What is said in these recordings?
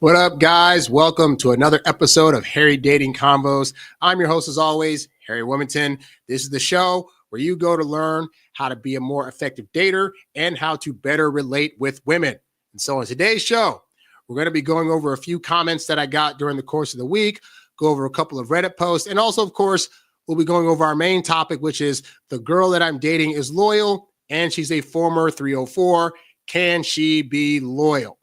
What up, guys? Welcome to another episode of Harry Dating Convos. I'm your host, as always, Harry Wilmington. This is the show where you go to learn how to be a more effective dater and how to better relate with women. And so on today's show, we're going to be going over a few comments that I got during the course of the week, go over a couple of Reddit posts, and also, of course, we'll be going over our main topic, which is the girl that I'm dating is loyal and she's a former 304. Can she be loyal?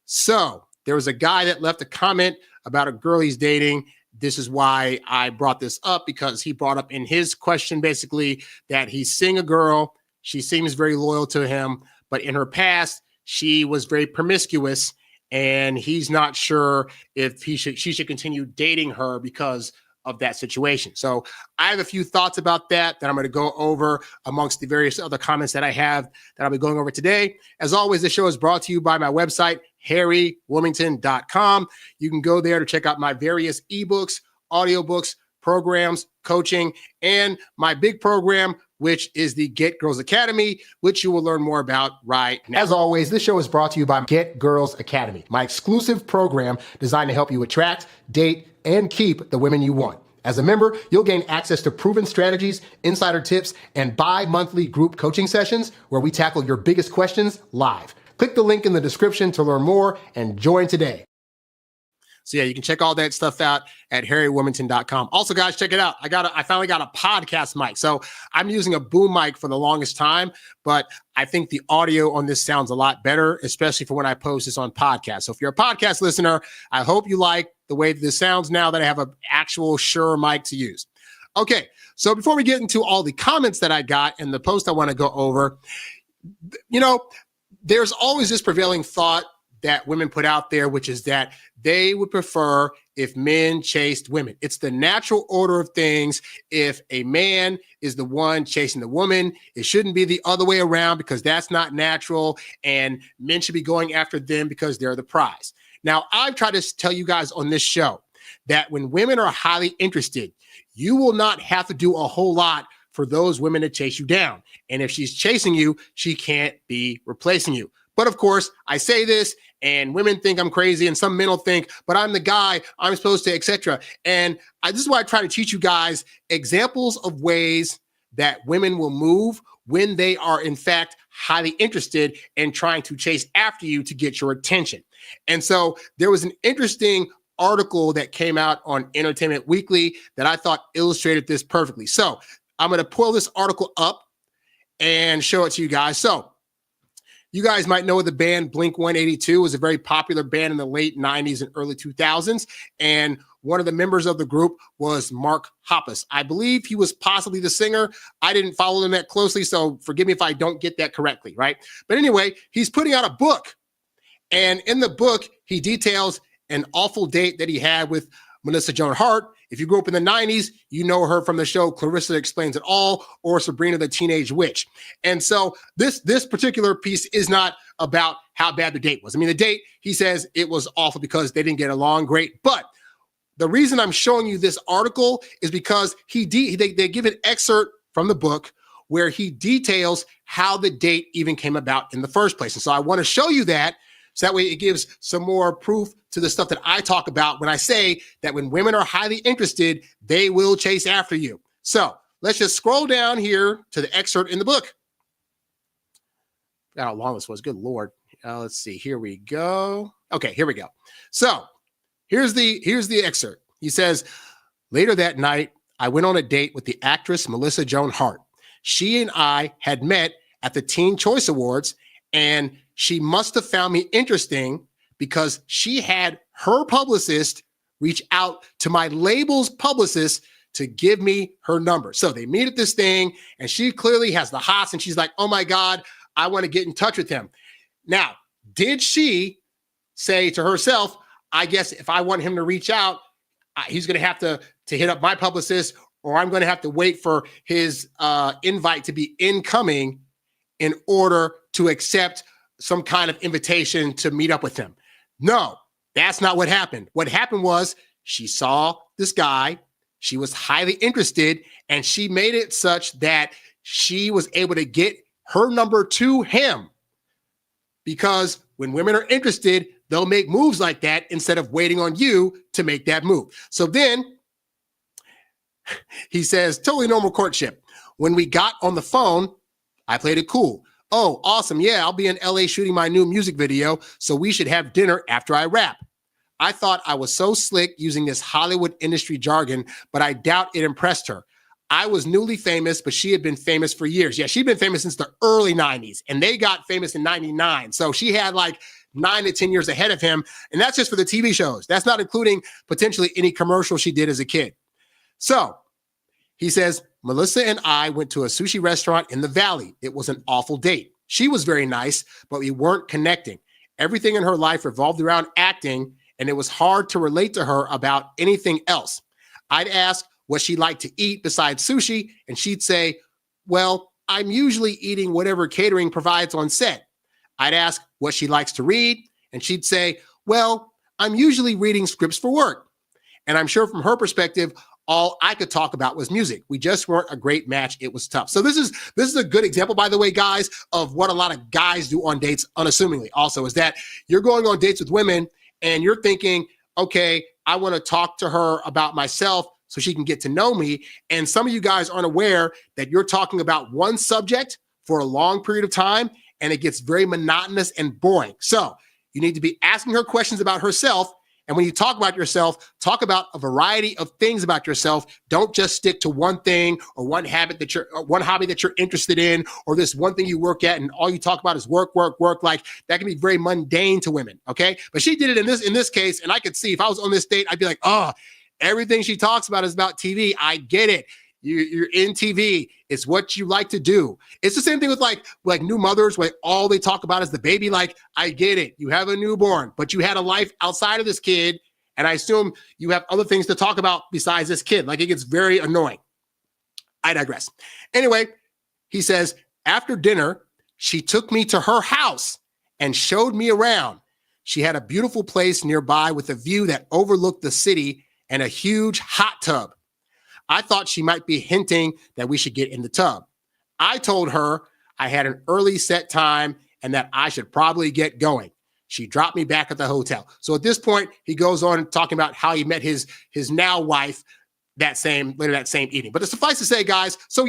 So, there was a guy that left a comment about a girl he's dating. This is why I brought this up, because he brought up in his question basically that he's seeing a girl. She seems very loyal to him, but in her past, she was very promiscuous, and he's not sure if she should continue dating her because of that situation. So I have a few thoughts about that I'm going to go over amongst the various other comments that I have that I'll be going over today. As always, this show is brought to you by my website, harrywilmington.com. You can go there to check out my various ebooks, audiobooks, programs, coaching, and my big program, which is the Get Girls Academy, which you will learn more about right now. As always, this show is brought to you by Get Girls Academy, my exclusive program designed to help you attract, date, and keep the women you want. As a member, you'll gain access to proven strategies, insider tips, and bi-monthly group coaching sessions where we tackle your biggest questions live. Click the link in the description to learn more and join today. So yeah, you can check all that stuff out at harrywilmington.com. Also, guys, check it out. I finally got a podcast mic. So I'm using a boom mic for the longest time, but I think the audio on this sounds a lot better, especially for when I post this on podcast. So if you're a podcast listener, I hope you like the way this sounds now that I have an actual Shure mic to use. Okay, so before we get into all the comments that I got and the post I want to go over, there's always this prevailing thought that women put out there, which is that they would prefer if men chased women. It's the natural order of things. If a man is the one chasing the woman, it shouldn't be the other way around, because that's not natural, and men should be going after them because they're the prize. Now, I've tried to tell you guys on this show that when women are highly interested, you will not have to do a whole lot for those women to chase you down. And if she's chasing you, she can't be replacing you. But of course, I say this and women think I'm crazy, and some men will think, but I'm the guy, I'm supposed to, etc. And this is why I try to teach you guys examples of ways that women will move when they are in fact highly interested and trying to chase after you to get your attention. And so there was an interesting article that came out on Entertainment Weekly that I thought illustrated this perfectly. So I'm going to pull this article up and show it to you guys. So you guys might know the band Blink-182 was a very popular band in the late 90s and early 2000s. And one of the members of the group was Mark Hoppus. I believe he was possibly the singer. I didn't follow him that closely, so forgive me if I don't get that correctly, right? But anyway, he's putting out a book. And in the book, he details an awful date that he had with Joan Hart. If you grew up in the 90s, you know her from the show Clarissa Explains It All or Sabrina the Teenage Witch. And so this particular piece is not about how bad the date was. I mean, the date, he says it was awful because they didn't get along great. But the reason I'm showing you this article is because they give an excerpt from the book where he details how the date even came about in the first place. And so I want to show you that, so that way it gives some more proof to the stuff that I talk about when I say that when women are highly interested, they will chase after you. So let's just scroll down here to the excerpt in the book. How long this was, good Lord. Let's see, here we go. Okay, here we go. So here's the excerpt. He says, later that night, I went on a date with the actress Joan Hart. She and I had met at the Teen Choice Awards, and she must have found me interesting because she had her publicist reach out to my label's publicist to give me her number. So they meet at this thing, and she clearly has the hots, and she's like, oh my God, I want to get in touch with him. Now, did she say to herself, I guess if I want him to reach out, he's going to have to hit up my publicist, or I'm going to have to wait for his invite to be incoming in order to accept some kind of invitation to meet up with him? No, that's not what happened. What happened was she saw this guy, she was highly interested, and she made it such that she was able to get her number to him. Because when women are interested, they'll make moves like that instead of waiting on you to make that move. So then he says, totally normal courtship. When we got on the phone, I played it cool. Oh, awesome. Yeah, I'll be in LA shooting my new music video, so we should have dinner after I rap. I thought I was so slick using this Hollywood industry jargon, but I doubt it impressed her. I was newly famous, but she had been famous for years. Yeah, she'd been famous since the early 90s, and they got famous in 99. So she had like 9 to 10 years ahead of him, and that's just for the TV shows. That's not including potentially any commercials she did as a kid. So he says, Melissa and I went to a sushi restaurant in the Valley. It was an awful date. She was very nice, but we weren't connecting. Everything in her life revolved around acting, and it was hard to relate to her about anything else. I'd ask what she liked to eat besides sushi, and she'd say, well, I'm usually eating whatever catering provides on set. I'd ask what she likes to read, and she'd say, well, I'm usually reading scripts for work. And I'm sure from her perspective, all I could talk about was music. We just weren't a great match. It was tough. So this is a good example, by the way, guys, of what a lot of guys do on dates unassumingly also, is that you're going on dates with women and you're thinking, okay, I want to talk to her about myself so she can get to know me. And some of you guys aren't aware that you're talking about one subject for a long period of time, and it gets very monotonous and boring. So you need to be asking her questions about herself. And when you talk about yourself, talk about a variety of things about yourself. Don't just stick to one thing or one hobby that you're interested in, or this one thing you work at and all you talk about is work, work, work. Like that can be very mundane to women. Okay. But she did it in this case. And I could see if I was on this date, I'd be like, oh, everything she talks about is about TV. I get it. You're in TV. It's what you like to do. It's the same thing with like new mothers, where all they talk about is the baby. Like, I get it. You have a newborn, but you had a life outside of this kid. And I assume you have other things to talk about besides this kid. Like, it gets very annoying. I digress. Anyway, he says, after dinner, she took me to her house and showed me around. She had a beautiful place nearby with a view that overlooked the city and a huge hot tub. I thought she might be hinting that we should get in the tub. I told her I had an early set time and that I should probably get going. She dropped me back at the hotel. So at this point, he goes on talking about how he met his now wife later that same evening. But suffice to say, guys, so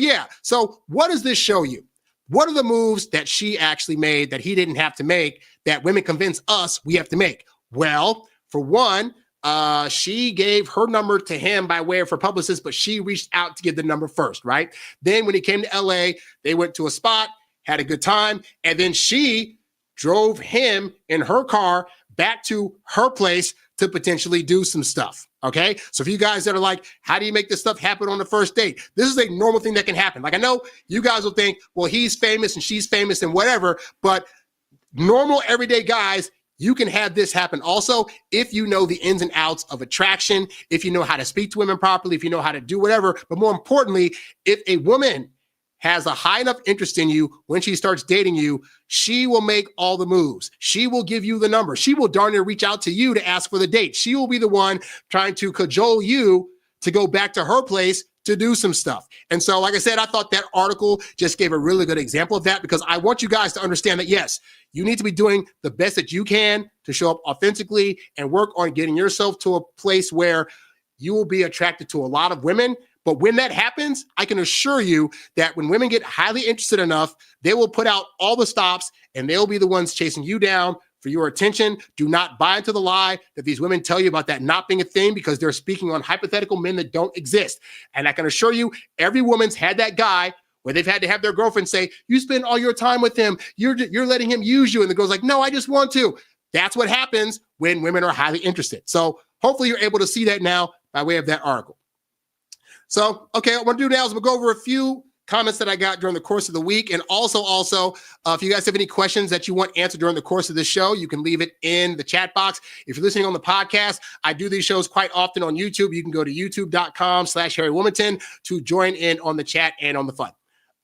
what does this show you? What are the moves that she actually made that he didn't have to make, that women convince us we have to make? Well, for one, she gave her number to him by way of her publicist, but she reached out to get the number first, right? Then when he came to LA, they went to a spot, had a good time, and then she drove him in her car back to her place to potentially do some stuff, okay? So for you guys that are like, how do you make this stuff happen on the first date? This is a normal thing that can happen. Like, I know you guys will think, well, he's famous and she's famous and whatever, but normal everyday guys, you can have this happen also if you know the ins and outs of attraction, if you know how to speak to women properly, if you know how to do whatever. But more importantly, if a woman has a high enough interest in you, when she starts dating you, she will make all the moves. She will give you the number. She will darn near reach out to you to ask for the date. She will be the one trying to cajole you to go back to her place to do some stuff. And so, like I said, I thought that article just gave a really good example of that, because I want you guys to understand that, yes, you need to be doing the best that you can to show up authentically and work on getting yourself to a place where you will be attracted to a lot of women. But when that happens, I can assure you that when women get highly interested enough, they will put out all the stops and they'll be the ones chasing you down for your attention. Do not buy into the lie that these women tell you about that not being a thing, because they're speaking on hypothetical men that don't exist. And I can assure you, every woman's had that guy where they've had to have their girlfriend say, you spend all your time with him, you're letting him use you. And the girl's like, no, I just want to. That's what happens when women are highly interested. So hopefully you're able to see that now by way of that article. So, okay, what I'm going to do now is we'll go over a few comments that I got during the course of the week. And also, if you guys have any questions that you want answered during the course of this show, you can leave it in the chat box. If you're listening on the podcast, I do these shows quite often on YouTube. You can go to youtube.com/Harry Wilmington to join in on the chat and on the fun.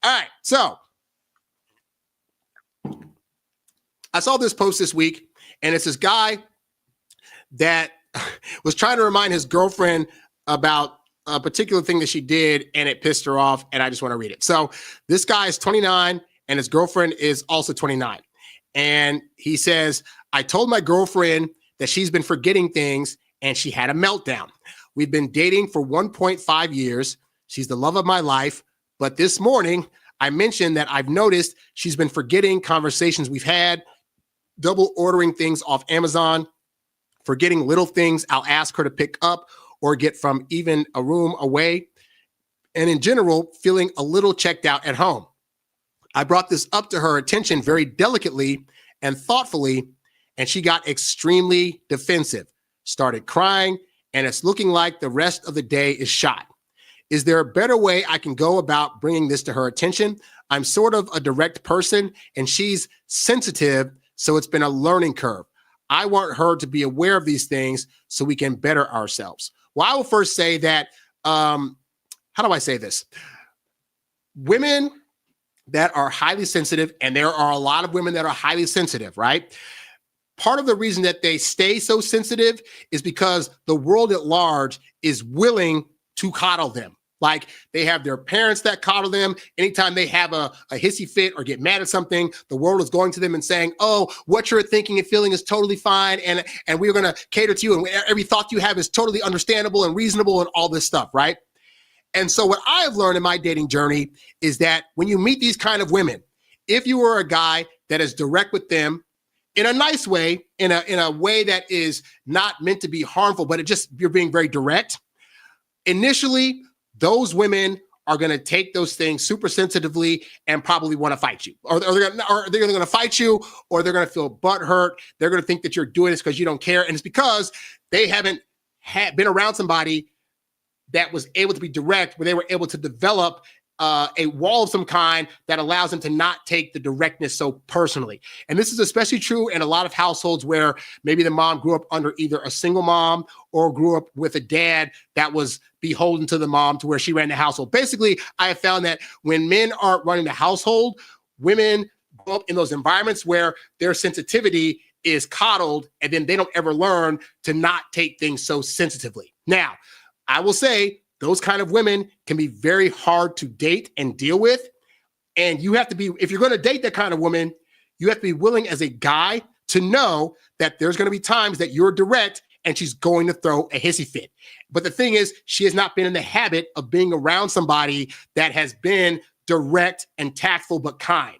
All right, so I saw this post this week, and it's this guy that was trying to remind his girlfriend about a particular thing that she did, and it pissed her off, and I just want to read it. So this guy is 29, and his girlfriend is also 29. And he says, I told my girlfriend that she's been forgetting things and she had a meltdown. We've been dating for 1.5 years. She's the love of my life. But this morning, I mentioned that I've noticed she's been forgetting conversations we've had, double ordering things off Amazon, forgetting little things I'll ask her to pick up or get from even a room away, and in general, feeling a little checked out at home. I brought this up to her attention very delicately and thoughtfully, and she got extremely defensive, started crying, and it's looking like the rest of the day is shot. Is there a better way I can go about bringing this to her attention? I'm sort of a direct person and she's sensitive, so it's been a learning curve. I want her to be aware of these things so we can better ourselves. Well, I will first say that, how do I say this? Women that are highly sensitive, and there are a lot of women that are highly sensitive, right? Part of the reason that they stay so sensitive is because the world at large is willing to coddle them. Like they have their parents that coddle them. Anytime they have a hissy fit or get mad at something, the world is going to them and saying, oh, what you're thinking and feeling is totally fine. And we're going to cater to you. And every thought you have is totally understandable and reasonable and all this stuff, right? And so what I have learned in my dating journey is that when you meet these kind of women, if you are a guy that is direct with them in a nice way, in a way that is not meant to be harmful, but you're being very direct, initially, those women are going to take those things super sensitively and probably want to fight you, or they're going to fight you, or they're going to feel butthurt. They're going to think that you're doing this because you don't care, and it's because they haven't been around somebody that was able to be direct, where they were able to develop a wall of some kind that allows them to not take the directness so personally. And this is especially true in a lot of households where maybe the mom grew up under either a single mom or grew up with a dad that was beholden to the mom to where she ran the household. Basically, I have found that when men aren't running the household, women grow up in those environments where their sensitivity is coddled, and then they don't ever learn to not take things so sensitively. Now, I will say those kind of women can be very hard to date and deal with. And you have to be, if you're going to date that kind of woman, you have to be willing as a guy to know that there's going to be times that you're direct and she's going to throw a hissy fit. But the thing is, she has not been in the habit of being around somebody that has been direct and tactful but kind.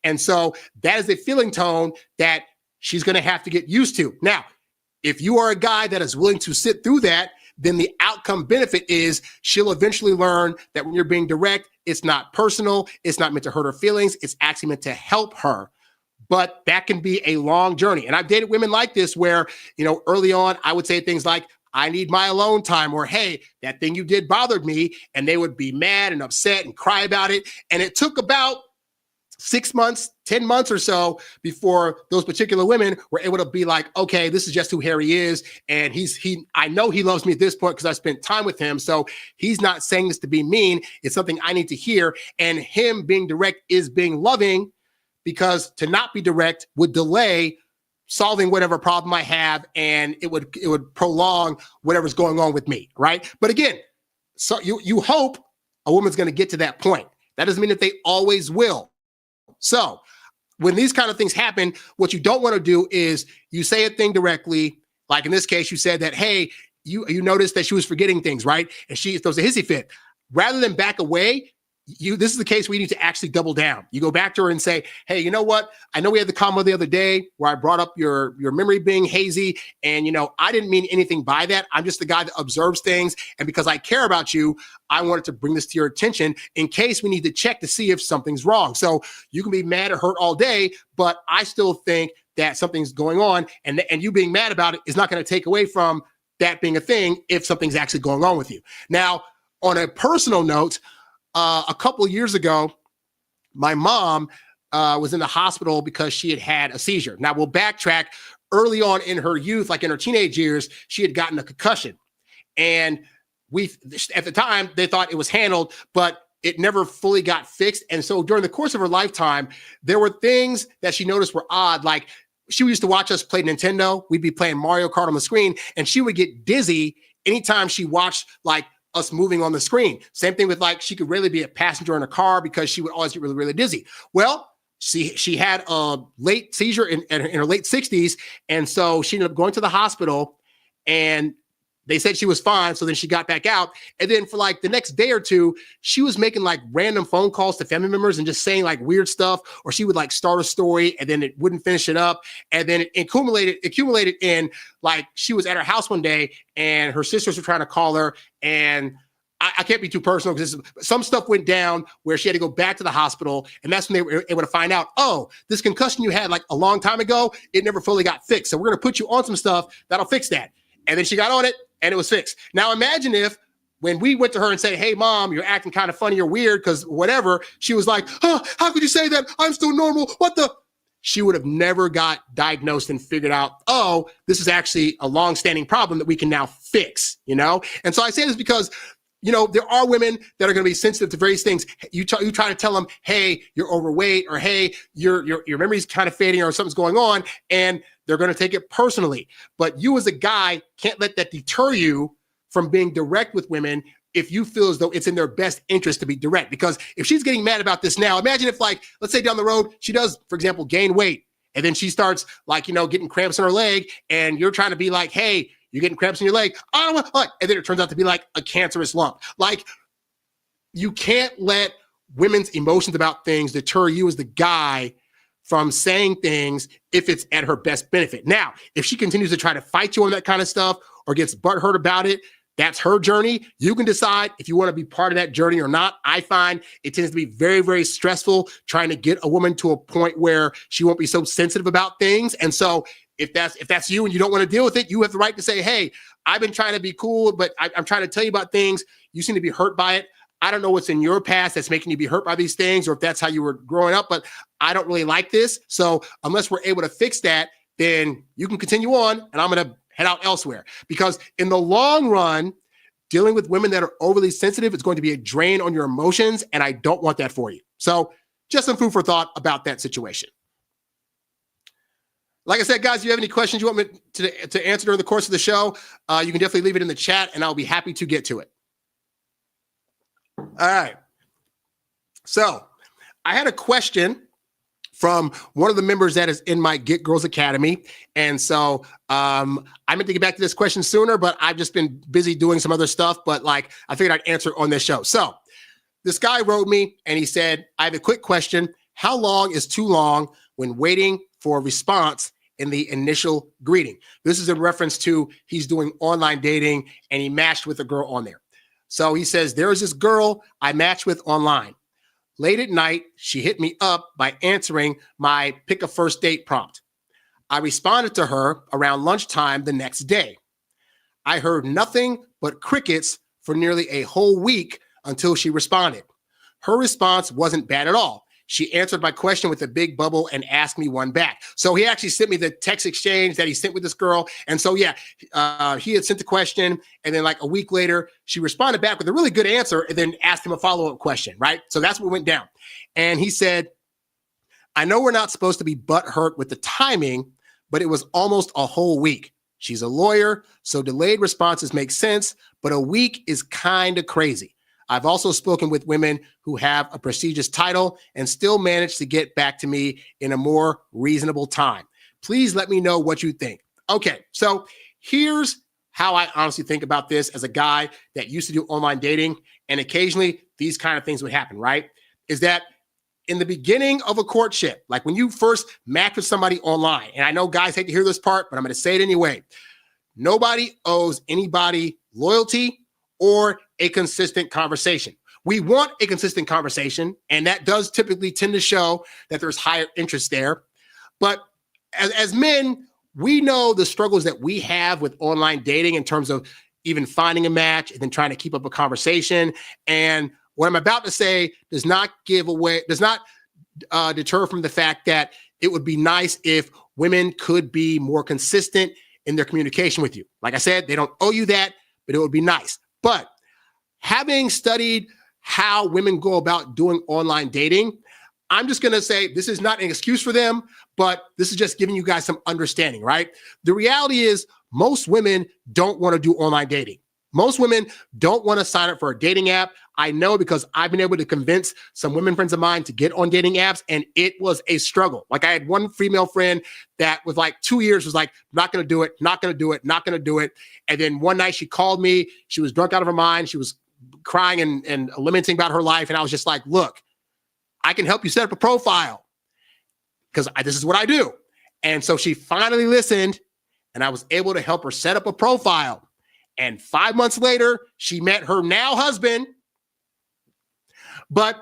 And so that is a feeling tone that she's going to have to get used to. Now, if you are a guy that is willing to sit through that, then the outcome benefit is she'll eventually learn that when you're being direct, it's not personal, it's not meant to hurt her feelings, it's actually meant to help her. But that can be a long journey. And I've dated women like this where, early on, I would say things like, I need my alone time, or, hey, that thing you did bothered me. And they would be mad and upset and cry about it. And it took about 6 months, 10 months or so before those particular women were able to be like, okay, this is just who Harry is. And I know he loves me at this point because I spent time with him. So he's not saying this to be mean. It's something I need to hear. And him being direct is being loving, because to not be direct would delay solving whatever problem I have. And it would prolong whatever's going on with me. Right. But again, so you hope a woman's going to get to that point. That doesn't mean that they always will. So when these kind of things happen, what you don't want to do is you say a thing directly. Like in this case, you said that, hey, you noticed that she was forgetting things, right? And she throws a hissy fit. Rather than back away, this is the case where you need to actually double down. You go back to her and say, hey, you know what? I know we had the combo the other day where I brought up your memory being hazy. And, I didn't mean anything by that. I'm just the guy that observes things. And because I care about you, I wanted to bring this to your attention in case we need to check to see if something's wrong. So you can be mad or hurt all day, but I still think that something's going on. And you being mad about it is not going to take away from that being a thing if something's actually going on with you. Now, on a personal note, a couple of years ago, my mom was in the hospital because she had had a seizure. Now, we'll backtrack. Early on in her youth, like in her teenage years, she had gotten a concussion. And at the time, they thought it was handled, but it never fully got fixed. And so during the course of her lifetime, there were things that she noticed were odd. Like she used to watch us play Nintendo. We'd be playing Mario Kart on the screen, and she would get dizzy anytime she watched like us moving on the screen. Same thing with like, she could rarely be a passenger in a car because she would always get really, really dizzy. Well, she had a late seizure in her late 60s. And so she ended up going to the hospital and they said she was fine. So then she got back out. And then for like the next day or two, she was making like random phone calls to family members and just saying like weird stuff. Or she would like start a story and then it wouldn't finish it up. And then it accumulated in like she was at her house one day and her sisters were trying to call her. And I can't be too personal because some stuff went down where she had to go back to the hospital. And that's when they were able to find out, oh, this concussion you had like a long time ago, it never fully got fixed. So we're going to put you on some stuff that'll fix that. And then she got on it and it was fixed. Now imagine if when we went to her and say, hey, mom, you're acting kind of funny or weird because whatever, she was like, oh, how could you say that? I'm still normal. What the? She would have never got diagnosed and figured out, oh, this is actually a long-standing problem that we can now fix, you know? And so I say this because there are women that are going to be sensitive to various things. You try to tell them, hey, you're overweight, or hey, your memory's kind of fading, or something's going on, and they're going to take it personally. But you as a guy can't let that deter you from being direct with women if you feel as though it's in their best interest to be direct. Because if she's getting mad about this now, imagine if, like, let's say down the road, she does, for example, gain weight, and then she starts, like, getting cramps in her leg, and you're trying to be like, hey, you're getting cramps in your leg. I don't want, and then it turns out to be like a cancerous lump. Like, you can't let women's emotions about things deter you as the guy from saying things if it's at her best benefit. Now, if she continues to try to fight you on that kind of stuff or gets butthurt about it, that's her journey. You can decide if you want to be part of that journey or not. I find it tends to be very, very stressful trying to get a woman to a point where she won't be so sensitive about things. And so if that's you and you don't want to deal with it, you have the right to say, hey, I've been trying to be cool, but I'm trying to tell you about things. You seem to be hurt by it. I don't know what's in your past that's making you be hurt by these things, or if that's how you were growing up, but I don't really like this. So unless we're able to fix that, then you can continue on and I'm going to head out elsewhere. Because in the long run, dealing with women that are overly sensitive is going to be a drain on your emotions, and I don't want that for you. So just some food for thought about that situation. Like I said, guys, if you have any questions you want me to answer during the course of the show, you can definitely leave it in the chat, and I'll be happy to get to it. All right. So I had a question from one of the members that is in my Get Girls Academy. And so I meant to get back to this question sooner, but I've just been busy doing some other stuff. But I figured I'd answer on this show. So this guy wrote me and he said, I have a quick question. How long is too long when waiting for a response in the initial greeting? This is in reference to he's doing online dating and he matched with a girl on there. So he says, there is this girl I matched with online. Late at night, she hit me up by answering my pick a first date prompt. I responded to her around lunchtime the next day. I heard nothing but crickets for nearly a whole week until she responded. Her response wasn't bad at all. She answered my question with a big bubble and asked me one back. So he actually sent me the text exchange that he sent with this girl. And so, he had sent the question. And then a week later, she responded back with a really good answer and then asked him a follow-up question, right? So that's what went down. And he said, I know we're not supposed to be butthurt with the timing, but it was almost a whole week. She's a lawyer, so delayed responses make sense, but a week is kind of crazy. I've also spoken with women who have a prestigious title and still manage to get back to me in a more reasonable time. Please let me know what you think. Okay, so here's how I honestly think about this as a guy that used to do online dating, and occasionally these kind of things would happen, right? Is that in the beginning of a courtship, like when you first match with somebody online, and I know guys hate to hear this part, but I'm going to say it anyway. Nobody owes anybody loyalty or a consistent conversation. We want a consistent conversation, and that does typically tend to show that there's higher interest there. But as men, we know the struggles that we have with online dating in terms of even finding a match and then trying to keep up a conversation. And what I'm about to say does not deter from the fact that it would be nice if women could be more consistent in their communication with you. Like I said, they don't owe you that, but it would be nice. But having studied how women go about doing online dating, I'm just going to say this is not an excuse for them, but this is just giving you guys some understanding, right? The reality is most women don't want to do online dating. Most women don't want to sign up for a dating app. I know because I've been able to convince some women friends of mine to get on dating apps, and it was a struggle. Like I had one female friend that was like 2 years was like, not going to do it, not going to do it, not going to do it. And then one night she called me. She was drunk out of her mind. She was crying and lamenting about her life. And I was just like, look, I can help you set up a profile because this is what I do. And so she finally listened, and I was able to help her set up a profile. And 5 months later, she met her now husband. But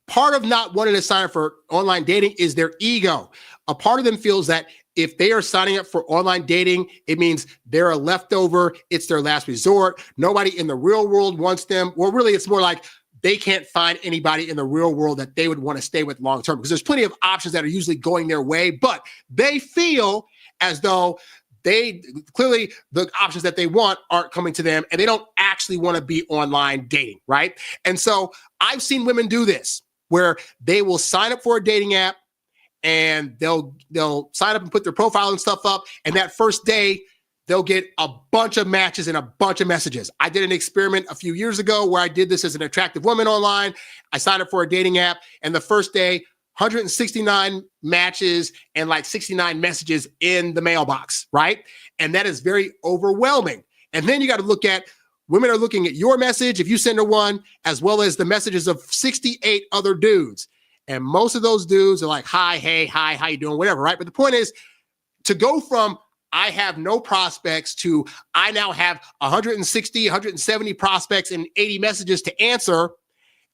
part of not wanting to sign up for online dating is their ego. A part of them feels that if they are signing up for online dating, it means they're a leftover. It's their last resort. Nobody in the real world wants them. Well, really, it's more like they can't find anybody in the real world that they would want to stay with long term, because there's plenty of options that are usually going their way, but they feel as though they clearly the options that they want aren't coming to them, and they don't actually want to be online dating, right? And so I've seen women do this where they will sign up for a dating app and they'll sign up and put their profile and stuff up, and that first day they'll get a bunch of matches and a bunch of messages. I did an experiment a few years ago where I did this as an attractive woman online. I signed up for a dating app, and the first day 169 matches and like 69 messages in the mailbox, right? And that is very overwhelming. And then you got to look at, women are looking at your message, if you send her one, as well as the messages of 68 other dudes. And most of those dudes are like, hi, hey, hi, how you doing, whatever, right? But the point is to go from I have no prospects to I now have 160, 170 prospects and 80 messages to answer.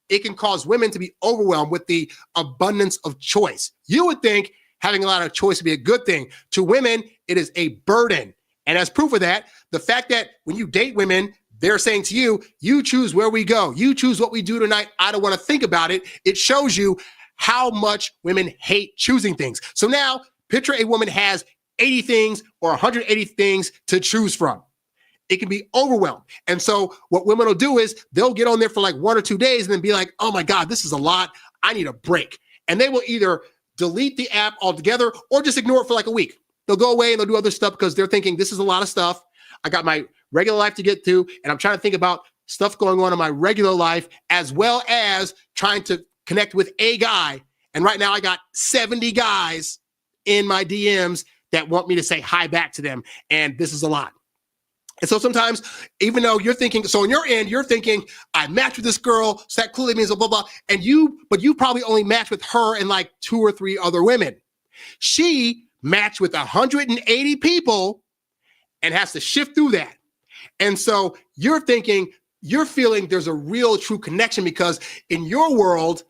It can cause women to be overwhelmed with the abundance of choice. You would think having a lot of choice would be a good thing. To women, it is a burden. And as proof of that, the fact that when you date women, they're saying to you, you choose where we go. You choose what we do tonight. I don't want to think about it. It shows you how much women hate choosing things. So now picture a woman has 80 things or 180 things to choose from. It can be overwhelmed. And so what women will do is they'll get on there for like 1 or 2 days and then be like, oh my God, this is a lot. I need a break. And they will either delete the app altogether or just ignore it for like a week. They'll go away and they'll do other stuff because they're thinking this is a lot of stuff. I got my regular life to get to, and I'm trying to think about stuff going on in my regular life as well as trying to connect with a guy. And right now I got 70 guys in my DMs that want me to say hi back to them. And this is a lot. And so sometimes, even though you're thinking, so on your end, you're thinking, I matched with this girl, so that clearly means blah, blah, blah. And but you probably only matched with her and like 2 or 3 other women. She matched with 180 people and has to shift through that. And so you're feeling there's a real true connection because in your world,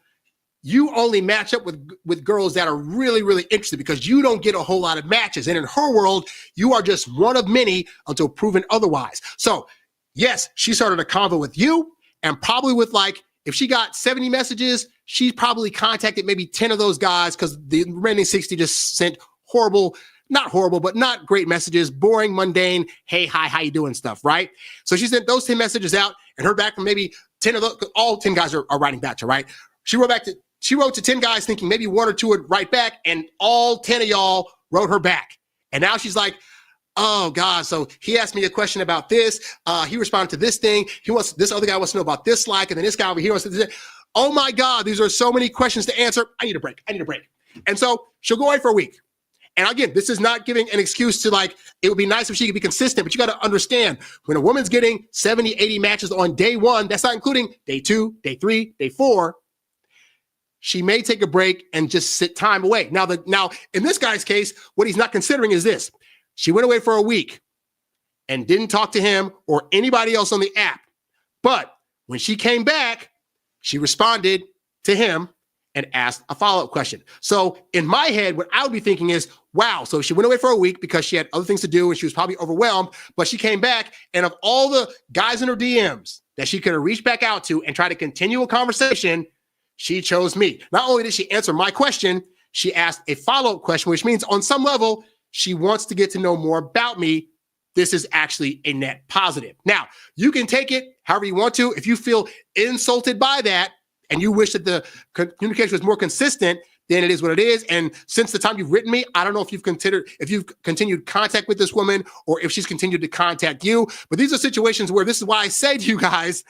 you only match up with girls that are really, really interested because you don't get a whole lot of matches. And in her world, you are just one of many until proven otherwise. So yes, she started a convo with you, and probably with like, if she got 70 messages, she probably contacted maybe 10 of those guys because the remaining 60 just sent not horrible, but not great messages, boring, mundane, hey, hi, how you doing stuff, right? So she sent those 10 messages out and heard back from maybe 10 of those, all 10 guys are writing back to her, right? She wrote to 10 guys thinking maybe 1 or 2 would write back, and all 10 of y'all wrote her back. And now she's like, oh God, so he asked me a question about this. He responded to this thing. This other guy wants to know about this like, and then this guy over here wants to do this. Oh my God, these are so many questions to answer. I need a break. And so she'll go away for a week. And again, this is not giving an excuse to like, it would be nice if she could be consistent, but you got to understand when a woman's getting 70, 80 matches on day 1, that's not including day 2, day 3, day 4. She may take a break and just sit time away. Now, in this guy's case, what he's not considering is this. She went away for a week and didn't talk to him or anybody else on the app. But when she came back, she responded to him and asked a follow-up question. So in my head, what I would be thinking is, wow, so she went away for a week because she had other things to do and she was probably overwhelmed, but she came back, and of all the guys in her DMs that she could have reached back out to and try to continue a conversation, she chose me. Not only did she answer my question, she asked a follow-up question, which means on some level, she wants to get to know more about me. This is actually a net positive. Now, you can take it however you want to. If you feel insulted by that and you wish that the communication was more consistent, then it is what it is. And since the time you've written me, I don't know if you've continued contact with this woman or if she's continued to contact you. But these are situations where this is why I say to you guys,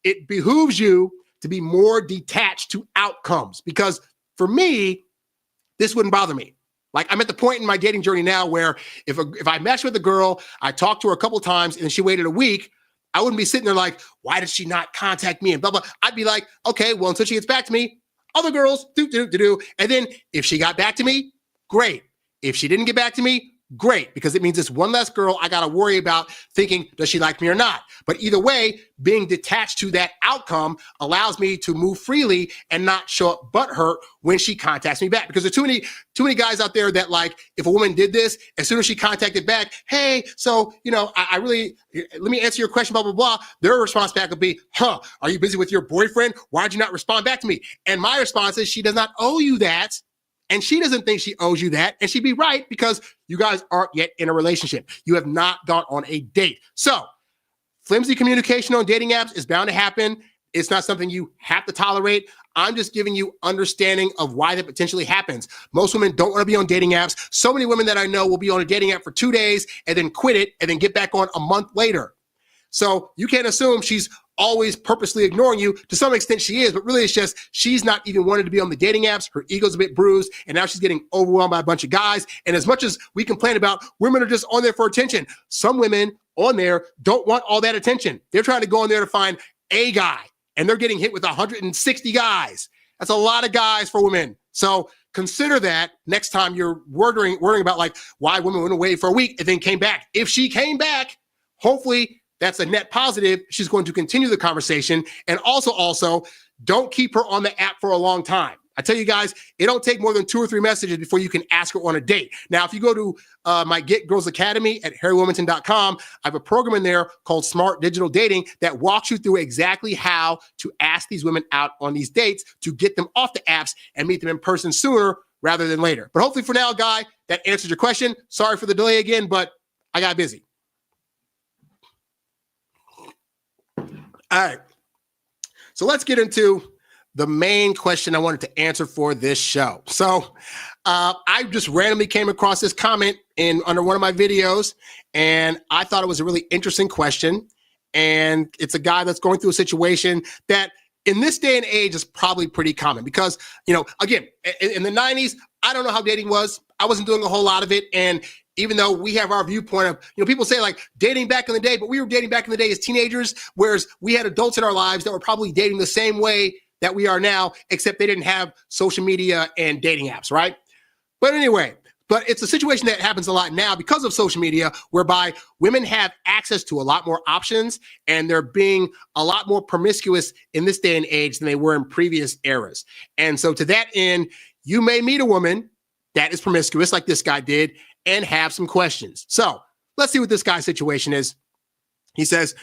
it behooves you to be more detached to outcomes. Because for me, this wouldn't bother me. Like, I'm at the point in my dating journey now where if I match with a girl, I talked to her a couple of times and she waited a week, I wouldn't be sitting there like, why did she not contact me and blah, blah. I'd be like, okay, well, until she gets back to me, other girls, do. And then if she got back to me, great. If she didn't get back to me, great, because it means it's one less girl I got to worry about thinking, does she like me or not? But either way, being detached to that outcome allows me to move freely and not show up butthurt when she contacts me back. Because there's too many guys out there that, like, if a woman did this, as soon as she contacted back, hey, so, I really, let me answer your question, blah, blah, blah. Their response back would be, are you busy with your boyfriend? Why'd you not respond back to me? And my response is, she does not owe you that. And she doesn't think she owes you that. And she'd be right, because you guys aren't yet in a relationship. You have not gone on a date. So flimsy communication on dating apps is bound to happen. It's not something you have to tolerate. I'm just giving you understanding of why that potentially happens. Most women don't want to be on dating apps. So many women that I know will be on a dating app for 2 days and then quit it and then get back on a month later. So you can't assume she's always purposely ignoring you. To some extent she is, but really it's just she's not even wanted to be on the dating apps. Her ego's a bit bruised, and now she's getting overwhelmed by a bunch of guys. And as much as we complain about women are just on there for attention, some women on there don't want all that attention. They're trying to go on there to find a guy, and they're getting hit with 160 guys. That's a lot of guys for women. So consider that next time you're worrying about, like, why women went away for a week and then came back. If she came back, hopefully that's a net positive. She's going to continue the conversation. And also, don't keep her on the app for a long time. I tell you guys, it don't take more than 2 or 3 messages before you can ask her on a date. Now, if you go to my Get Girls Academy at harrywilmington.com, I have a program in there called Smart Digital Dating that walks you through exactly how to ask these women out on these dates to get them off the apps and meet them in person sooner rather than later. But hopefully for now, Guy, that answers your question. Sorry for the delay again, but I got busy. All right, so let's get into the main question I wanted to answer for this show. So I just randomly came across this comment under one of my videos, and I thought it was a really interesting question. And it's a guy that's going through a situation that in this day and age is probably pretty common because, again, in the 90s, I don't know how dating was. I wasn't doing a whole lot of it. And even though we have our viewpoint of, people say like dating back in the day, but we were dating back in the day as teenagers, whereas we had adults in our lives that were probably dating the same way that we are now, except they didn't have social media and dating apps, right? But anyway, it's a situation that happens a lot now because of social media, whereby women have access to a lot more options and they're being a lot more promiscuous in this day and age than they were in previous eras. And so to that end, you may meet a woman that is promiscuous like this guy did and have some questions. So let's see what this guy's situation is. He says,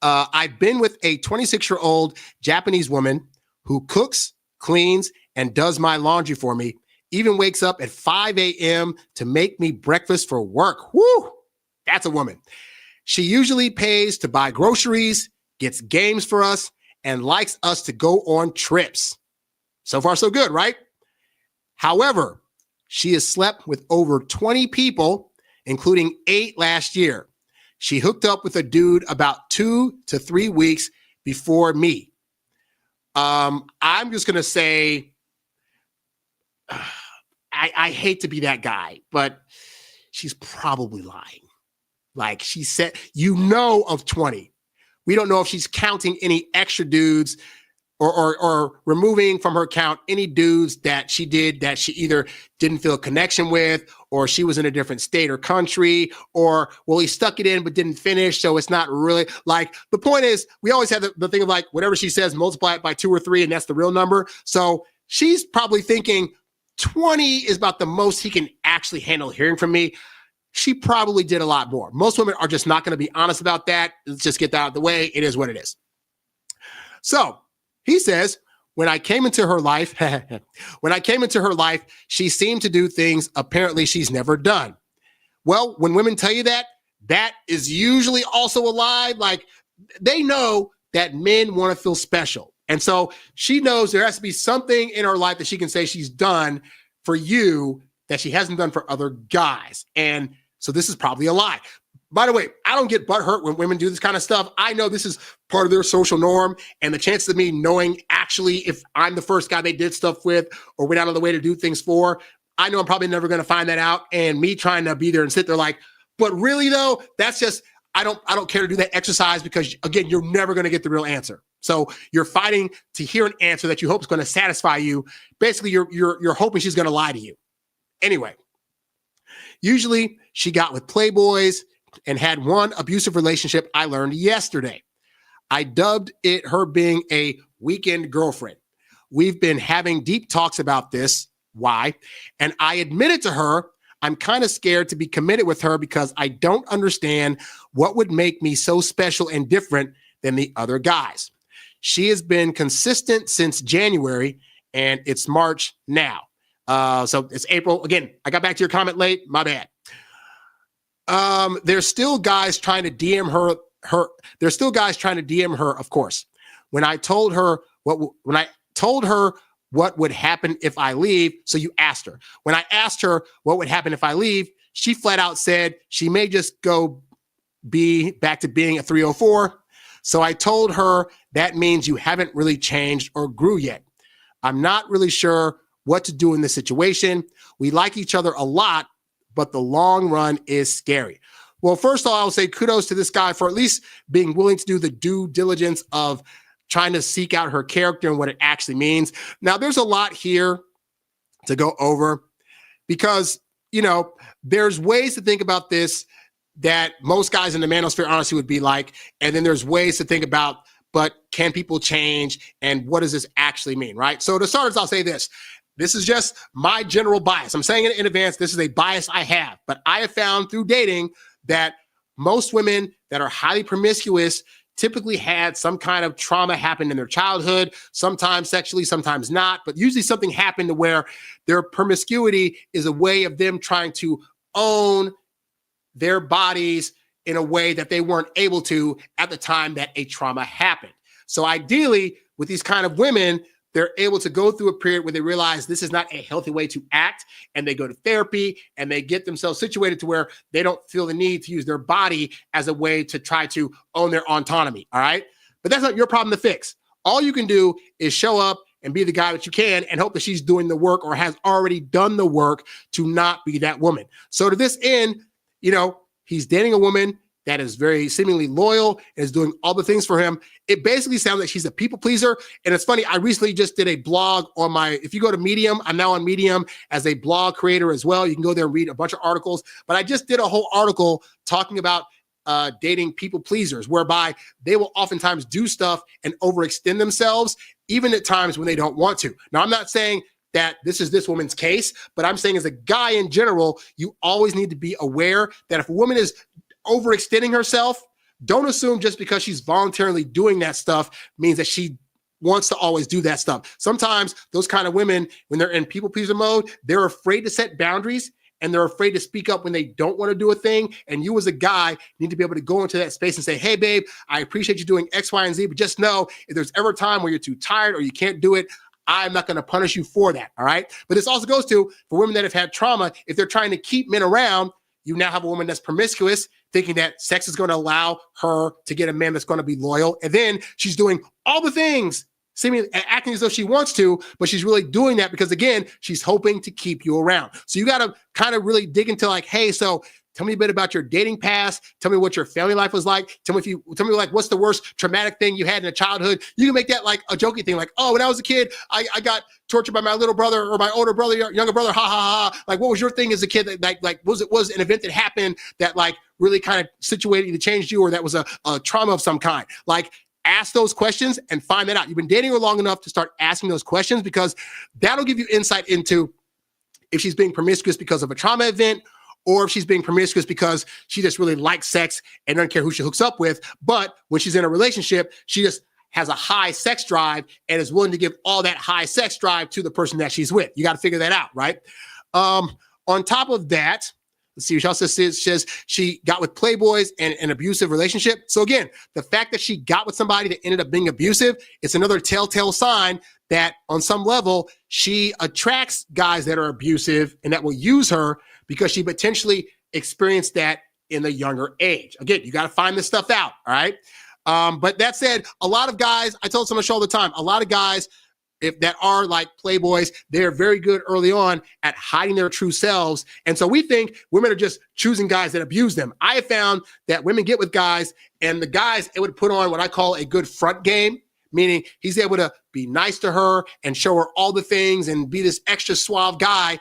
I've been with a 26-year-old Japanese woman who cooks, cleans, and does my laundry for me, even wakes up at 5 a.m. to make me breakfast for work. Woo! That's a woman. She usually pays to buy groceries, gets games for us, and likes us to go on trips. So far, so good, right? However, she has slept with over 20 people, including 8 last year. She hooked up with a dude about 2 to 3 weeks before me. I'm just going to say, I hate to be that guy, but she's probably lying. Like she said, of 20. We don't know if she's counting any extra dudes or removing from her count any dudes that she did that she either didn't feel a connection with, or she was in a different state or country, or, well, he stuck it in but didn't finish, so it's not really, like, the point is, we always have the thing of, like, whatever she says, multiply it by 2 or 3, and that's the real number. So she's probably thinking 20 is about the most he can actually handle hearing from me. She probably did a lot more. Most women are just not going to be honest about that. Let's just get that out of the way. It is what it is. So he says, when I came into her life, she seemed to do things apparently she's never done. Well, when women tell you that, that is usually also a lie. Like, they know that men want to feel special. And so she knows there has to be something in her life that she can say she's done for you that she hasn't done for other guys. And so this is probably a lie. By the way, I don't get butthurt when women do this kind of stuff. I know this is part of their social norm, and the chances of me knowing actually if I'm the first guy they did stuff with or went out of the way to do things for, I know I'm probably never going to find that out. And me trying to be there and sit there like, but really though, that's just, I don't care to do that exercise because again, you're never going to get the real answer. So you're fighting to hear an answer that you hope is going to satisfy you. Basically, you're hoping she's going to lie to you. Anyway, usually she got with playboys and had one abusive relationship I learned yesterday. I dubbed it her being a weekend girlfriend. We've been having deep talks about this, why, and I admitted to her I'm kind of scared to be committed with her because I don't understand what would make me so special and different than the other guys. She has been consistent since January, and it's March now. So it's April. Again, I got back to your comment late. My bad. There's still guys trying to DM her. There's still guys trying to DM her, of course. When I told her what would happen if I leave, so you asked her. When I asked her what would happen if I leave, she flat out said she may just go back to being a 304. So I told her that means you haven't really changed or grew yet. I'm not really sure what to do in this situation. We like each other a lot, but the long run is scary. Well, first of all, I'll say kudos to this guy for at least being willing to do the due diligence of trying to seek out her character and what it actually means. Now, there's a lot here to go over because, you know, there's ways to think about this that most guys in the manosphere honestly would be like, and then there's ways to think about, but can people change and what does this actually mean, right? So to start, I'll say this. This is just my general bias. I'm saying it in advance. This is a bias I have, but I have found through dating that most women that are highly promiscuous typically had some kind of trauma happen in their childhood, sometimes sexually, sometimes not, but usually something happened to where their promiscuity is a way of them trying to own their bodies in a way that they weren't able to at the time that a trauma happened. So ideally, with these kind of women, they're able to go through a period where they realize this is not a healthy way to act, and they go to therapy and they get themselves situated to where they don't feel the need to use their body as a way to try to own their autonomy, all right? But that's not your problem to fix. All you can do is show up and be the guy that you can and hope that she's doing the work or has already done the work to not be that woman. So to this end, you know, he's dating a woman that is very seemingly loyal and is doing all the things for him. It basically sounds like she's a people pleaser. And it's funny, I recently just did a blog on if you go to Medium, I'm now on Medium as a blog creator as well. You can go there and read a bunch of articles. But I just did a whole article talking about dating people pleasers, whereby they will oftentimes do stuff and overextend themselves, even at times when they don't want to. Now, I'm not saying that this is this woman's case, but I'm saying as a guy in general, you always need to be aware that if a woman is overextending herself, don't assume just because she's voluntarily doing that stuff means that she wants to always do that stuff. Sometimes those kind of women, when they're in people pleaser mode, they're afraid to set boundaries and they're afraid to speak up when they don't want to do a thing. And you as a guy need to be able to go into that space and say, hey, babe, I appreciate you doing X, Y, and Z, but just know if there's ever a time where you're too tired or you can't do it, I'm not going to punish you for that, all right? But this also goes to, for women that have had trauma, if they're trying to keep men around, you now have a woman that's promiscuous, thinking that sex is going to allow her to get a man that's going to be loyal. And then she's doing all the things, seemingly acting as though she wants to, but she's really doing that because, again, she's hoping to keep you around. So you got to kind of really dig into like, hey, so tell me a bit about your dating past. Tell me what your family life was like. Tell me like what's the worst traumatic thing you had in a childhood. You can make that like a jokey thing, like, oh, when I was a kid, I got tortured by my little brother or my older brother, younger brother. Ha ha ha. Like, what was your thing as a kid that like was an event that happened that like really kind of situated you, to change you, or that was a trauma of some kind? Like, ask those questions and find that out. You've been dating her long enough to start asking those questions, because that'll give you insight into if she's being promiscuous because of a trauma event, or if she's being promiscuous because she just really likes sex and doesn't care who she hooks up with. But when she's in a relationship, she just has a high sex drive and is willing to give all that high sex drive to the person that she's with. You got to figure that out, right? On top of that, Let's see, she also says she got with playboys and an abusive relationship. So again, the fact that she got with somebody that ended up being abusive, it's another telltale sign that on some level, she attracts guys that are abusive and that will use her because she potentially experienced that in the younger age. Again, you got to find this stuff out, all right? But that said, a lot of guys, I tell someone on the show all the time, a lot of guys that are like playboys, they're very good early on at hiding their true selves. And so we think women are just choosing guys that abuse them. I have found that women get with guys and the guys, it would put on what I call a good front game, meaning he's able to be nice to her and show her all the things and be this extra suave guy.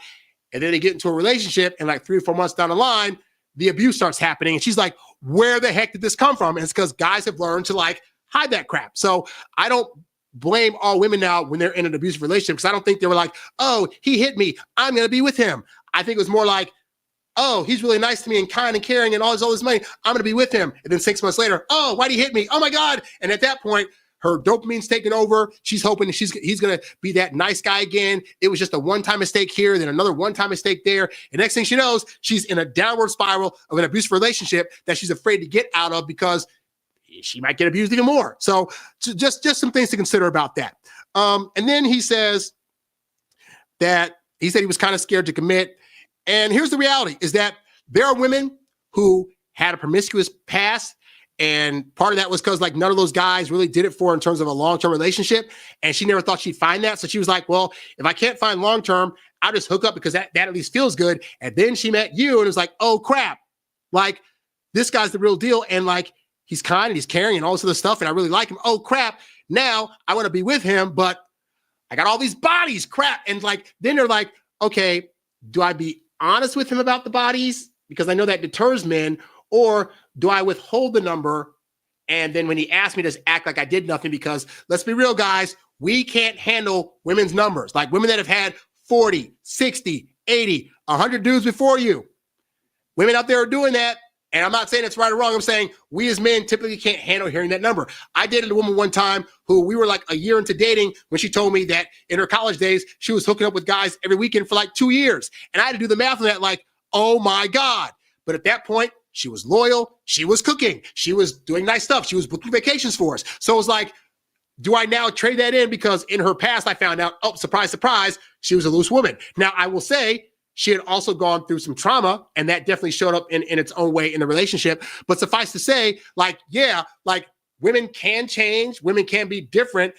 And then they get into a relationship and like 3 or 4 months down the line, the abuse starts happening. And she's like, where the heck did this come from? And it's because guys have learned to like hide that crap. So I don't blame all women now when they're in an abusive relationship because I don't think they were like, oh, he hit me, I'm going to be with him. I think it was more like, oh, he's really nice to me and kind and caring and all this money, I'm going to be with him. And then 6 months later, oh, why'd he hit me? Oh my God. And at that point, her dopamine's taken over. She's hoping he's going to be that nice guy again. It was just a one-time mistake here, then another one-time mistake there. And next thing she knows, she's in a downward spiral of an abusive relationship that she's afraid to get out of because she might get abused even more. So just some things to consider about that. And then he says that he said he was kind of scared to commit. And here's the reality is that there are women who had a promiscuous past. And part of that was because like none of those guys really did it for her in terms of a long-term relationship. And she never thought she'd find that. So she was like, well, if I can't find long-term, I'll just hook up because that at least feels good. And then she met you and it was like, oh crap. Like this guy's the real deal. And like, he's kind and he's caring and all this other stuff. And I really like him. Oh crap. Now I want to be with him, but I got all these bodies, crap. And like, then they're like, okay, do I be honest with him about the bodies? Because I know that deters men. Or do I withhold the number? And then when he asked me, just act like I did nothing? Because let's be real, guys, we can't handle women's numbers. Like women that have had 40, 60, 80, 100 dudes before you. Women out there are doing that. And I'm not saying it's right or wrong. I'm saying we as men typically can't handle hearing that number. I dated a woman one time who we were like a year into dating when she told me that in her college days, she was hooking up with guys every weekend for like 2 years. And I had to do the math on that like, oh my God. But at that point, she was loyal. She was cooking. She was doing nice stuff. She was booking vacations for us. So it was like, do I now trade that in? Because in her past, I found out, oh, surprise, surprise, she was a loose woman. Now, I will say she had also gone through some trauma, and that definitely showed up in its own way in the relationship. But suffice to say, like, yeah, like women can change. Women can be different.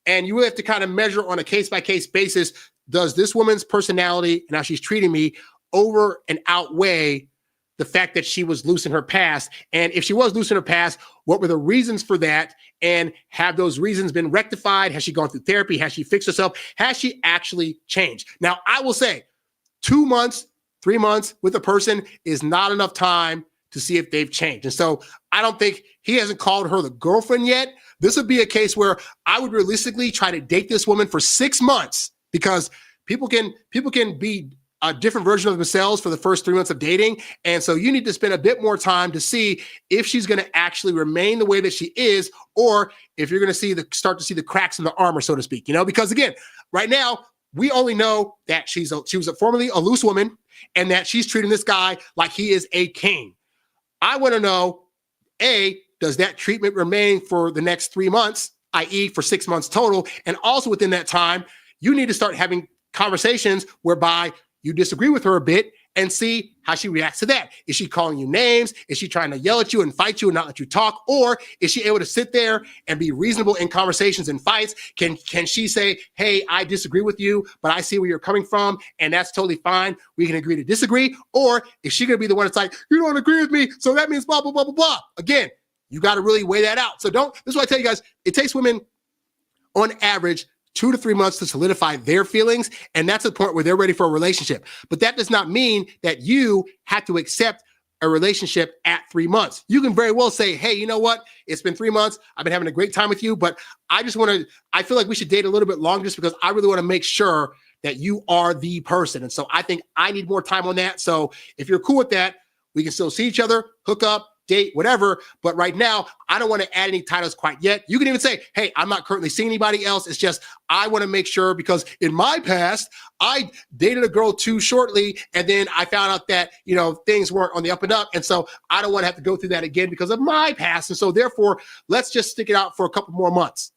And you have to kind of measure on a case-by-case basis, does this woman's personality and how she's treating me over and outweigh the fact that she was loose in her past? And if she was loose in her past, what were the reasons for that? And have those reasons been rectified? Has she gone through therapy? Has she fixed herself? Has she actually changed? Now, I will say 2 months, 3 months with a person is not enough time to see if they've changed. And so I don't think he hasn't called her the girlfriend yet. This would be a case where I would realistically try to date this woman for 6 months because people can be a different version of themselves for the first 3 months of dating. And so you need to spend a bit more time to see if she's going to actually remain the way that she is, or if you're going to start to see the cracks in the armor, so to speak, because again, right now, we only know that she was formerly a loose woman and that she's treating this guy like he is a king. I want to know, A, does that treatment remain for the next 3 months, i.e. for 6 months total? And also within that time, you need to start having conversations whereby you disagree with her a bit and see how she reacts to that. Is she calling you names? Is she trying to yell at you and fight you and not let you talk? Or is she able to sit there and be reasonable in conversations and fights? Can she say, hey, I disagree with you, but I see where you're coming from, and that's totally fine. We can agree to disagree. Or is she going to be the one that's like, you don't agree with me, so that means blah, blah, blah, blah, blah. Again, you got to really weigh that out. So this is what I tell you guys, it takes women on average 2 to 3 months to solidify their feelings. And that's the point where they're ready for a relationship. But that does not mean that you have to accept a relationship at 3 months. You can very well say, hey, you know what? It's been 3 months. I've been having a great time with you, but I feel like we should date a little bit longer just because I really want to make sure that you are the person. And so I think I need more time on that. So if you're cool with that, we can still see each other, hook up, date, whatever. But right now, I don't want to add any titles quite yet. You can even say, hey, I'm not currently seeing anybody else. It's just, I want to make sure, because in my past, I dated a girl too shortly, and then I found out that, things weren't on the up and up. And so I don't want to have to go through that again because of my past. And so therefore, let's just stick it out for a couple more months.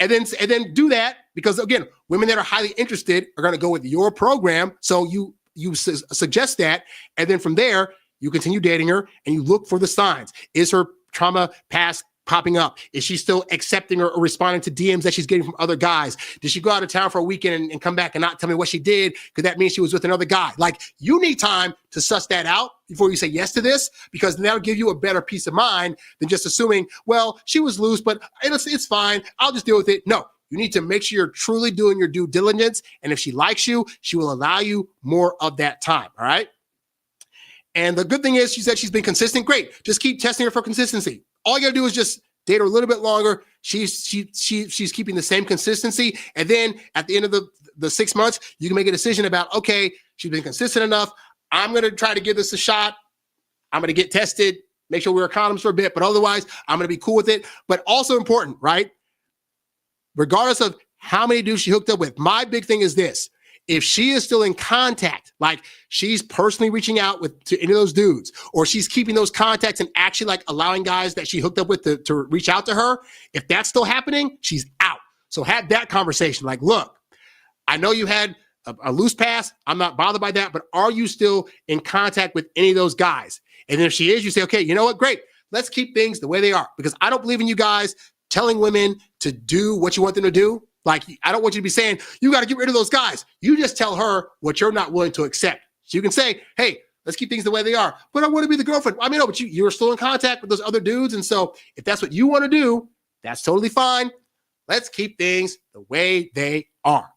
And then do that, because again, women that are highly interested are going to go with your program. So you suggest that. And then from there, you continue dating her and you look for the signs. Is her trauma past popping up? Is she still accepting or responding to DMs that she's getting from other guys? Did she go out of town for a weekend and come back and not tell me what she did? Because that means she was with another guy. Like, you need time to suss that out before you say yes to this, because that'll give you a better peace of mind than just assuming, well, she was loose, but it's fine. I'll just deal with it. No, you need to make sure you're truly doing your due diligence. And if she likes you, she will allow you more of that time. All right. And the good thing is, she said she's been consistent. Great. Just keep testing her for consistency. All you got to do is just date her a little bit longer. She's keeping the same consistency. And then at the end of the 6 months, you can make a decision about, okay, she's been consistent enough. I'm going to try to give this a shot. I'm going to get tested, make sure we wear condoms for a bit, but otherwise I'm going to be cool with it. But also important, right? Regardless of how many dudes she hooked up with, my big thing is this. If she is still in contact, like she's personally reaching out to any of those dudes, or she's keeping those contacts and actually like allowing guys that she hooked up with to reach out to her, if that's still happening, she's out. So have that conversation. Like, look, I know you had a loose pass. I'm not bothered by that, but are you still in contact with any of those guys? And if she is, you say, okay, you know what? Great. Let's keep things the way they are, because I don't believe in you guys telling women to do what you want them to do. Like, I don't want you to be saying, you got to get rid of those guys. You just tell her what you're not willing to accept. So you can say, hey, let's keep things the way they are. But I want to be the girlfriend. I mean, no, but you're still in contact with those other dudes. And so if that's what you want to do, that's totally fine. Let's keep things the way they are.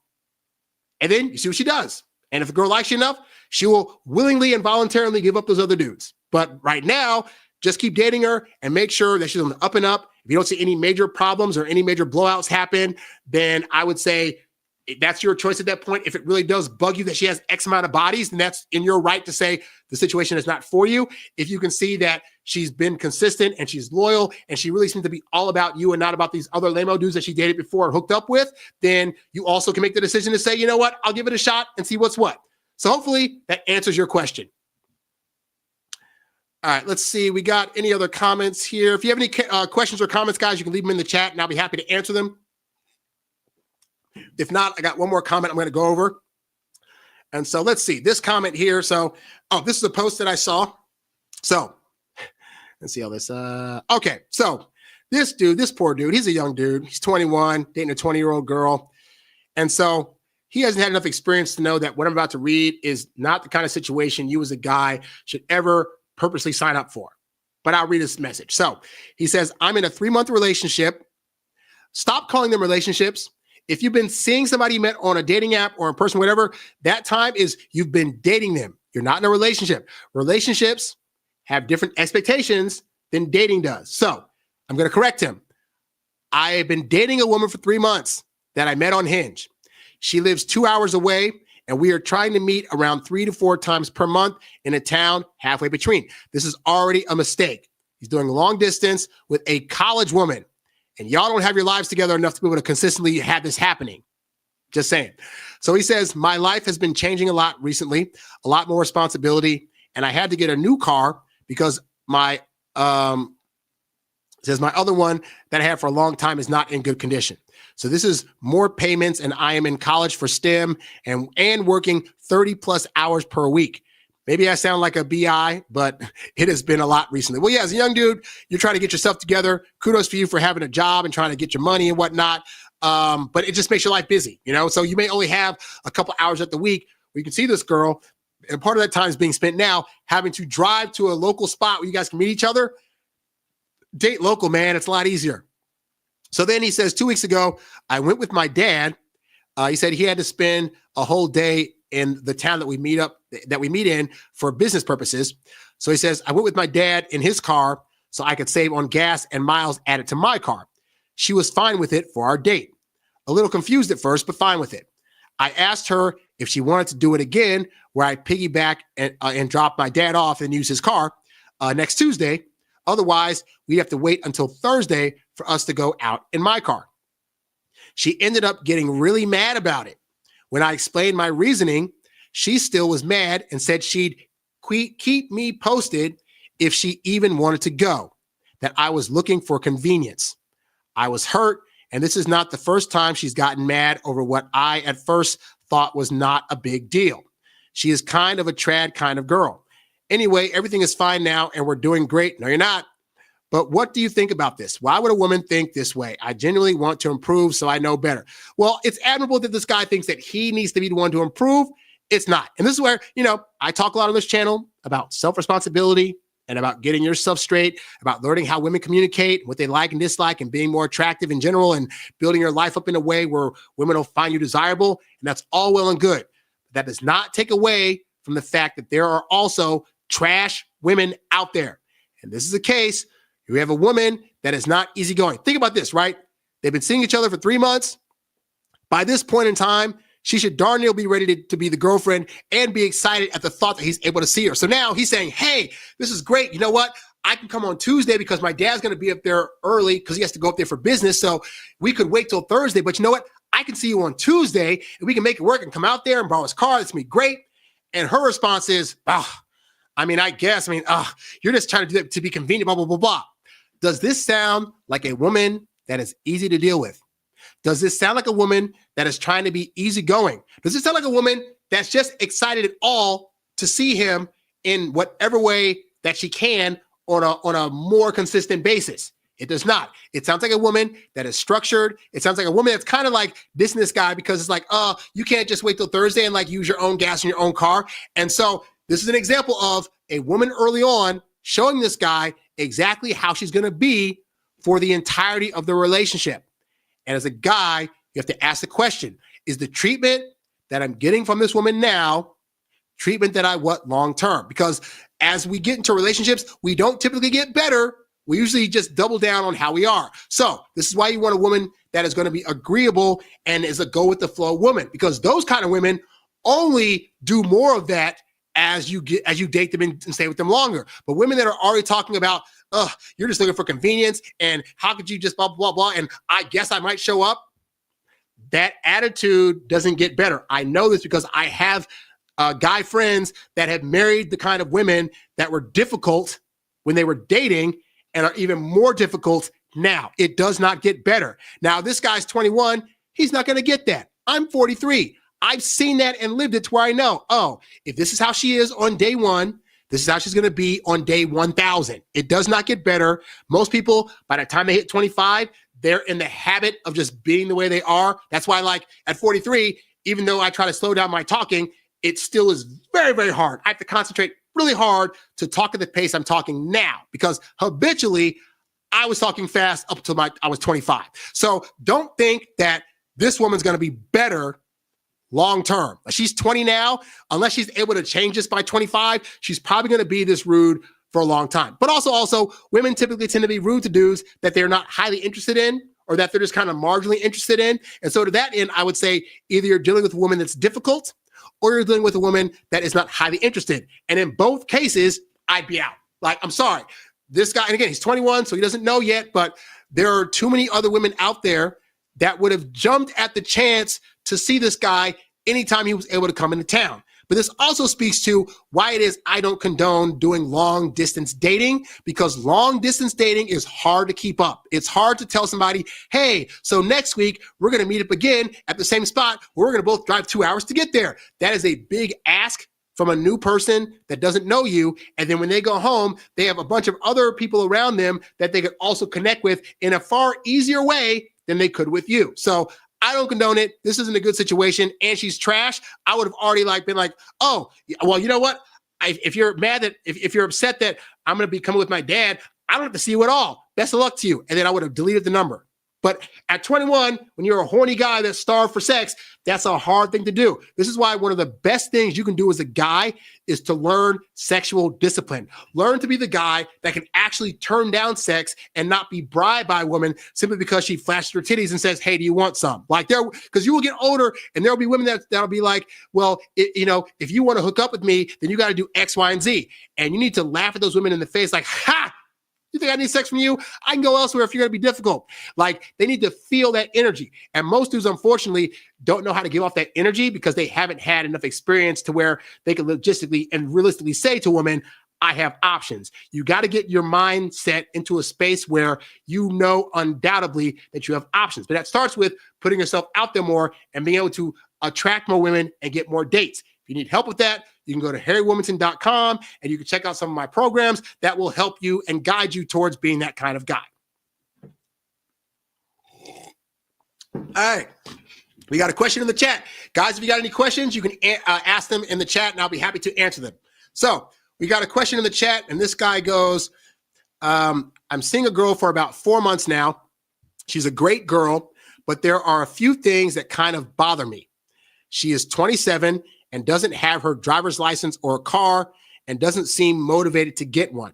And then you see what she does. And if a girl likes you enough, she will willingly and voluntarily give up those other dudes. But right now, just keep dating her and make sure that she's on the up and up. If you don't see any major problems or any major blowouts happen, then I would say that's your choice at that point. If it really does bug you that she has X amount of bodies, then that's in your right to say the situation is not for you. If you can see that she's been consistent and she's loyal and she really seems to be all about you and not about these other lame-o dudes that she dated before and hooked up with, then you also can make the decision to say, you know what, I'll give it a shot and see what's what. So hopefully that answers your question. All right, let's see. We got any other comments here? If you have any questions or comments, guys, you can leave them in the chat and I'll be happy to answer them. If not, I got one more comment I'm going to go over. And so let's see this comment here. So, this is a post that I saw. So let's see all this. Okay. So this poor dude, he's a young dude. He's 21, dating a 20-year-old girl. And so he hasn't had enough experience to know that what I'm about to read is not the kind of situation you as a guy should ever purposely sign up for. But I'll read this message. So he says, I'm in a 3-month relationship. Stop calling them relationships. If you've been seeing somebody you met on a dating app or in person, whatever, that time is you've been dating them. You're not in a relationship. Relationships have different expectations than dating does. So I'm going to correct him. I have been dating a woman for 3 months that I met on Hinge. She lives 2 hours away, and we are trying to meet around 3 to 4 times per month in a town halfway between. This is already a mistake. He's doing long distance with a college woman, and y'all don't have your lives together enough to be able to consistently have this happening. Just saying. So he says, my life has been changing a lot recently, a lot more responsibility, and I had to get a new car because my says my other one that I had for a long time is not in good condition. So this is more payments, and I am in college for STEM and working 30 plus hours per week. Maybe I sound like a BI, but it has been a lot recently. Well, yeah, as a young dude, you're trying to get yourself together. Kudos for you for having a job and trying to get your money and whatnot. But it just makes your life busy, you know? So you may only have a couple hours at the week where you can see this girl, and part of that time is being spent now having to drive to a local spot where you guys can meet each other. Date local, man. It's a lot easier. So then he says, 2 weeks ago, I went with my dad. He said he had to spend a whole day in the town that we meet in for business purposes. So he says, I went with my dad in his car so I could save on gas and miles added to my car. She was fine with it for our date. A little confused at first, but fine with it. I asked her if she wanted to do it again, where I piggyback and drop my dad off and use his car next Tuesday. Otherwise, we'd have to wait until Thursday for us to go out in my car. She ended up getting really mad about it. When I explained my reasoning, she still was mad and said she'd keep me posted if she even wanted to go, that I was looking for convenience. I was hurt, and this is not the first time she's gotten mad over what I at first thought was not a big deal. She is kind of a trad kind of girl. Anyway, everything is fine now, and we're doing great. No, you're not. But what do you think about this? Why would a woman think this way? I genuinely want to improve, so I know better. Well, it's admirable that this guy thinks that he needs to be the one to improve. It's not. And this is where, I talk a lot on this channel about self-responsibility and about getting yourself straight, about learning how women communicate, what they like and dislike, and being more attractive in general, and building your life up in a way where women will find you desirable. And that's all well and good. That does not take away from the fact that there are also trash women out there. And this is a case. You have a woman that is not easygoing. Think about this, right? They've been seeing each other for 3 months. By this point in time, she should darn near be ready to be the girlfriend and be excited at the thought that he's able to see her. So now he's saying, hey, this is great. You know what? I can come on Tuesday because my dad's going to be up there early because he has to go up there for business. So we could wait till Thursday. But you know what? I can see you on Tuesday and we can make it work and come out there and borrow his car. It's going to be great. And her response is, you're just trying to do that to be convenient, blah, blah, blah, blah. Does this sound like a woman that is easy to deal with? Does this sound like a woman that is trying to be easygoing? Does this sound like a woman that's just excited at all to see him in whatever way that she can on a more consistent basis? It does not. It sounds like a woman that is structured. It sounds like a woman that's kind of like dissing this guy because it's like, you can't just wait till Thursday and like use your own gas in your own car. And so this is an example of a woman early on showing this guy exactly how she's going to be for the entirety of the relationship. And as a guy, you have to ask the question, is the treatment that I'm getting from this woman now treatment that I want long-term? Because as we get into relationships, we don't typically get better. We usually just double down on how we are. So this is why you want a woman that is going to be agreeable and is a go-with-the-flow woman, because those kind of women only do more of that as you date them and stay with them longer. But women that are already talking about, you're just looking for convenience, and how could you just blah, blah, blah, and I guess I might show up, that attitude doesn't get better. I know this because I have guy friends that have married the kind of women that were difficult when they were dating and are even more difficult now. It does not get better. Now, this guy's 21. He's not going to get that. I'm 43. I've seen that and lived it to where I know, if this is how she is on day one, this is how she's going to be on day 1,000. It does not get better. Most people, by the time they hit 25, they're in the habit of just being the way they are. That's why, like, at 43, even though I try to slow down my talking, it still is very, very hard. I have to concentrate really hard to talk at the pace I'm talking now, because habitually, I was talking fast up until I was 25. So don't think that this woman's going to be better long-term. She's 20 now. Unless she's able to change this by 25, she's probably going to be this rude for a long time. But also, women typically tend to be rude to dudes that they're not highly interested in, or that they're just kind of marginally interested in. And so to that end, I would say either you're dealing with a woman that's difficult, or you're dealing with a woman that is not highly interested. And in both cases, I'd be out. Like, I'm sorry. This guy, and again, he's 21, so he doesn't know yet, but there are too many other women out there that would have jumped at the chance to see this guy anytime he was able to come into town. But this also speaks to why it is I don't condone doing long distance dating, because long distance dating is hard to keep up. It's hard to tell somebody, hey, so next week we're going to meet up again at the same spot where we're going to both drive 2 hours to get there. That is a big ask from a new person that doesn't know you. And then when they go home, they have a bunch of other people around them that they could also connect with in a far easier way than they could with you. So I don't condone it. This isn't a good situation, and she's trash. I would have already been like, oh, well, you know what? If you're mad that, if you're upset that I'm going to be coming with my dad, I don't have to see you at all. Best of luck to you. And then I would have deleted the number. But at 21, when you're a horny guy that's starved for sex, that's a hard thing to do. This is why one of the best things you can do as a guy is to learn sexual discipline. Learn to be the guy that can actually turn down sex and not be bribed by a woman simply because she flashes her titties and says, hey, do you want some? Like, because you will get older and there'll be women that'll be like, well, if you want to hook up with me, then you got to do X, Y, and Z. And you need to laugh at those women in the face like, ha! You think I need sex from you? I can go elsewhere if you're going to be difficult. Like, they need to feel that energy. And most dudes, unfortunately, don't know how to give off that energy because they haven't had enough experience to where they can logistically and realistically say to women, I have options. You got to get your mindset into a space where you know undoubtedly that you have options. But that starts with putting yourself out there more and being able to attract more women and get more dates. If you need help with that, you can go to harrywilmington.com and you can check out some of my programs that will help you and guide you towards being that kind of guy. All right. We got a question in the chat. Guys, if you got any questions, you can ask them in the chat and I'll be happy to answer them. So we got a question in the chat and this guy goes, I'm seeing a girl for about 4 months now. She's a great girl, but there are a few things that kind of bother me. She is 27 and doesn't have her driver's license or a car and doesn't seem motivated to get one.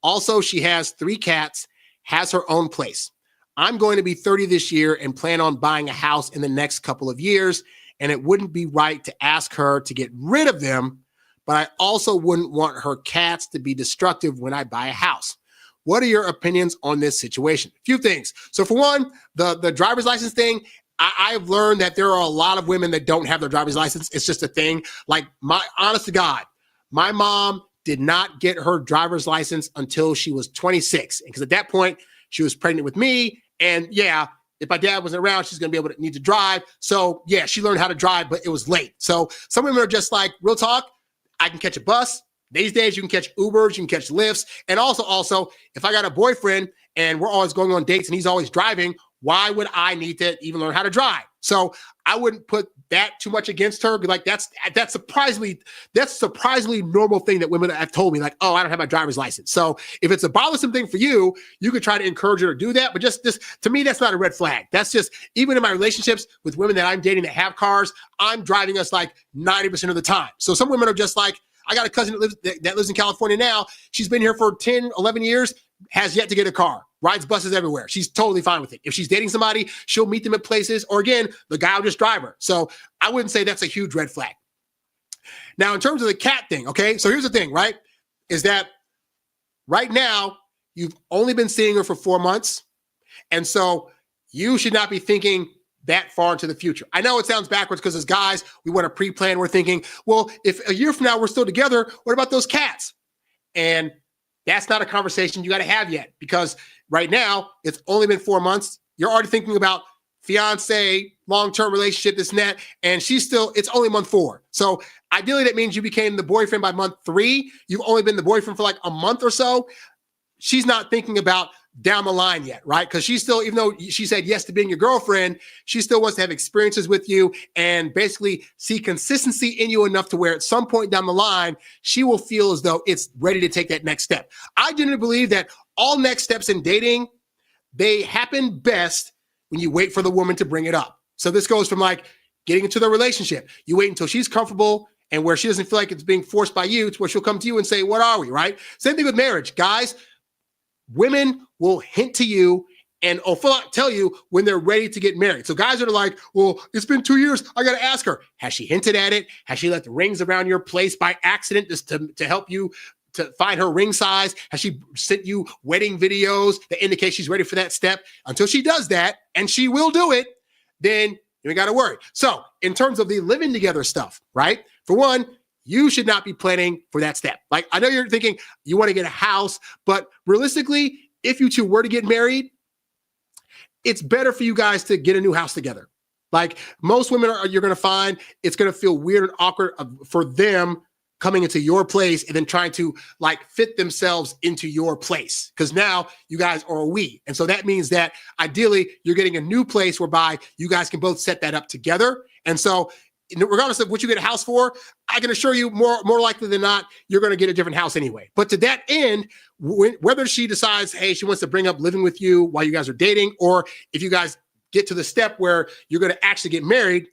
Also, she has 3 cats, has her own place. I'm going to be 30 this year and plan on buying a house in the next couple of years, and it wouldn't be right to ask her to get rid of them, but I also wouldn't want her cats to be destructive when I buy a house. What are your opinions on this situation? A few things. So for one, the driver's license thing, I've learned that there are a lot of women that don't have their driver's license. It's just a thing. Like, honest to God, my mom did not get her driver's license until she was 26. Because at that point, she was pregnant with me. And yeah, if my dad wasn't around, she's going to be able to need to drive. So yeah, she learned how to drive, but it was late. So some women are just like, real talk, I can catch a bus. These days, you can catch Ubers, you can catch Lyfts. And also, if I got a boyfriend and we're always going on dates and he's always driving, why would I need to even learn how to drive? So I wouldn't put that too much against her. Be like, that's surprisingly normal thing that women have told me, like, oh, I don't have my driver's license. So if it's a bothersome thing for you, you could try to encourage her to do that. But just this, to me, that's not a red flag. That's just, even in my relationships with women that I'm dating that have cars, I'm driving us like 90% of the time. So some women are just like, I got a cousin that lives in California now. She's been here for 10, 11 years, has yet to get a car, rides buses everywhere. She's totally fine with it. If she's dating somebody, she'll meet them at places, or again, the guy will just drive her. So I wouldn't say that's a huge red flag. Now, in terms of the cat thing, okay, so here's the thing, right, is that right now, you've only been seeing her for 4 months, and so you should not be thinking that far into the future. I know it sounds backwards because as guys, we want to pre-plan. We're thinking, well, if a year from now we're still together, what about those cats? And that's not a conversation you got to have yet, because right now it's only been 4 months. You're already thinking about fiance, long-term relationship, this and that, and it's only month 4. So ideally that means you became the boyfriend by month 3. You've only been the boyfriend for like a month or so. She's not thinking about down the line yet, right? Because she still, even though she said yes to being your girlfriend, she still wants to have experiences with you and basically see consistency in you enough to where at some point down the line, she will feel as though it's ready to take that next step. I genuinely believe that all next steps in dating, they happen best when you wait for the woman to bring it up. So this goes from like getting into the relationship. You wait until she's comfortable and where she doesn't feel like it's being forced by you, to where she'll come to you and say, what are we, right? Same thing with marriage. Guys, women will hint to you and tell you when they're ready to get married. So guys are like, well, it's been 2 years. I got to ask her. Has she hinted at it? Has she left rings around your place by accident just to help you to find her ring size? Has she sent you wedding videos that indicate she's ready for that step? Until she does that, and she will do it, then you ain't got to worry. So in terms of the living together stuff, right? For one, you should not be planning for that step. Like, I know you're thinking you want to get a house, but realistically, if you two were to get married, it's better for you guys to get a new house together. Like, most women you're going to find it's going to feel weird and awkward for them coming into your place and then trying to like fit themselves into your place, because now you guys are a we. And so that means that ideally you're getting a new place whereby you guys can both set that up together. And so regardless of what you get a house for, I can assure you more likely than not, you're going to get a different house anyway. But to that end, whether she decides, hey, she wants to bring up living with you while you guys are dating, or if you guys get to the step where you're going to actually get married,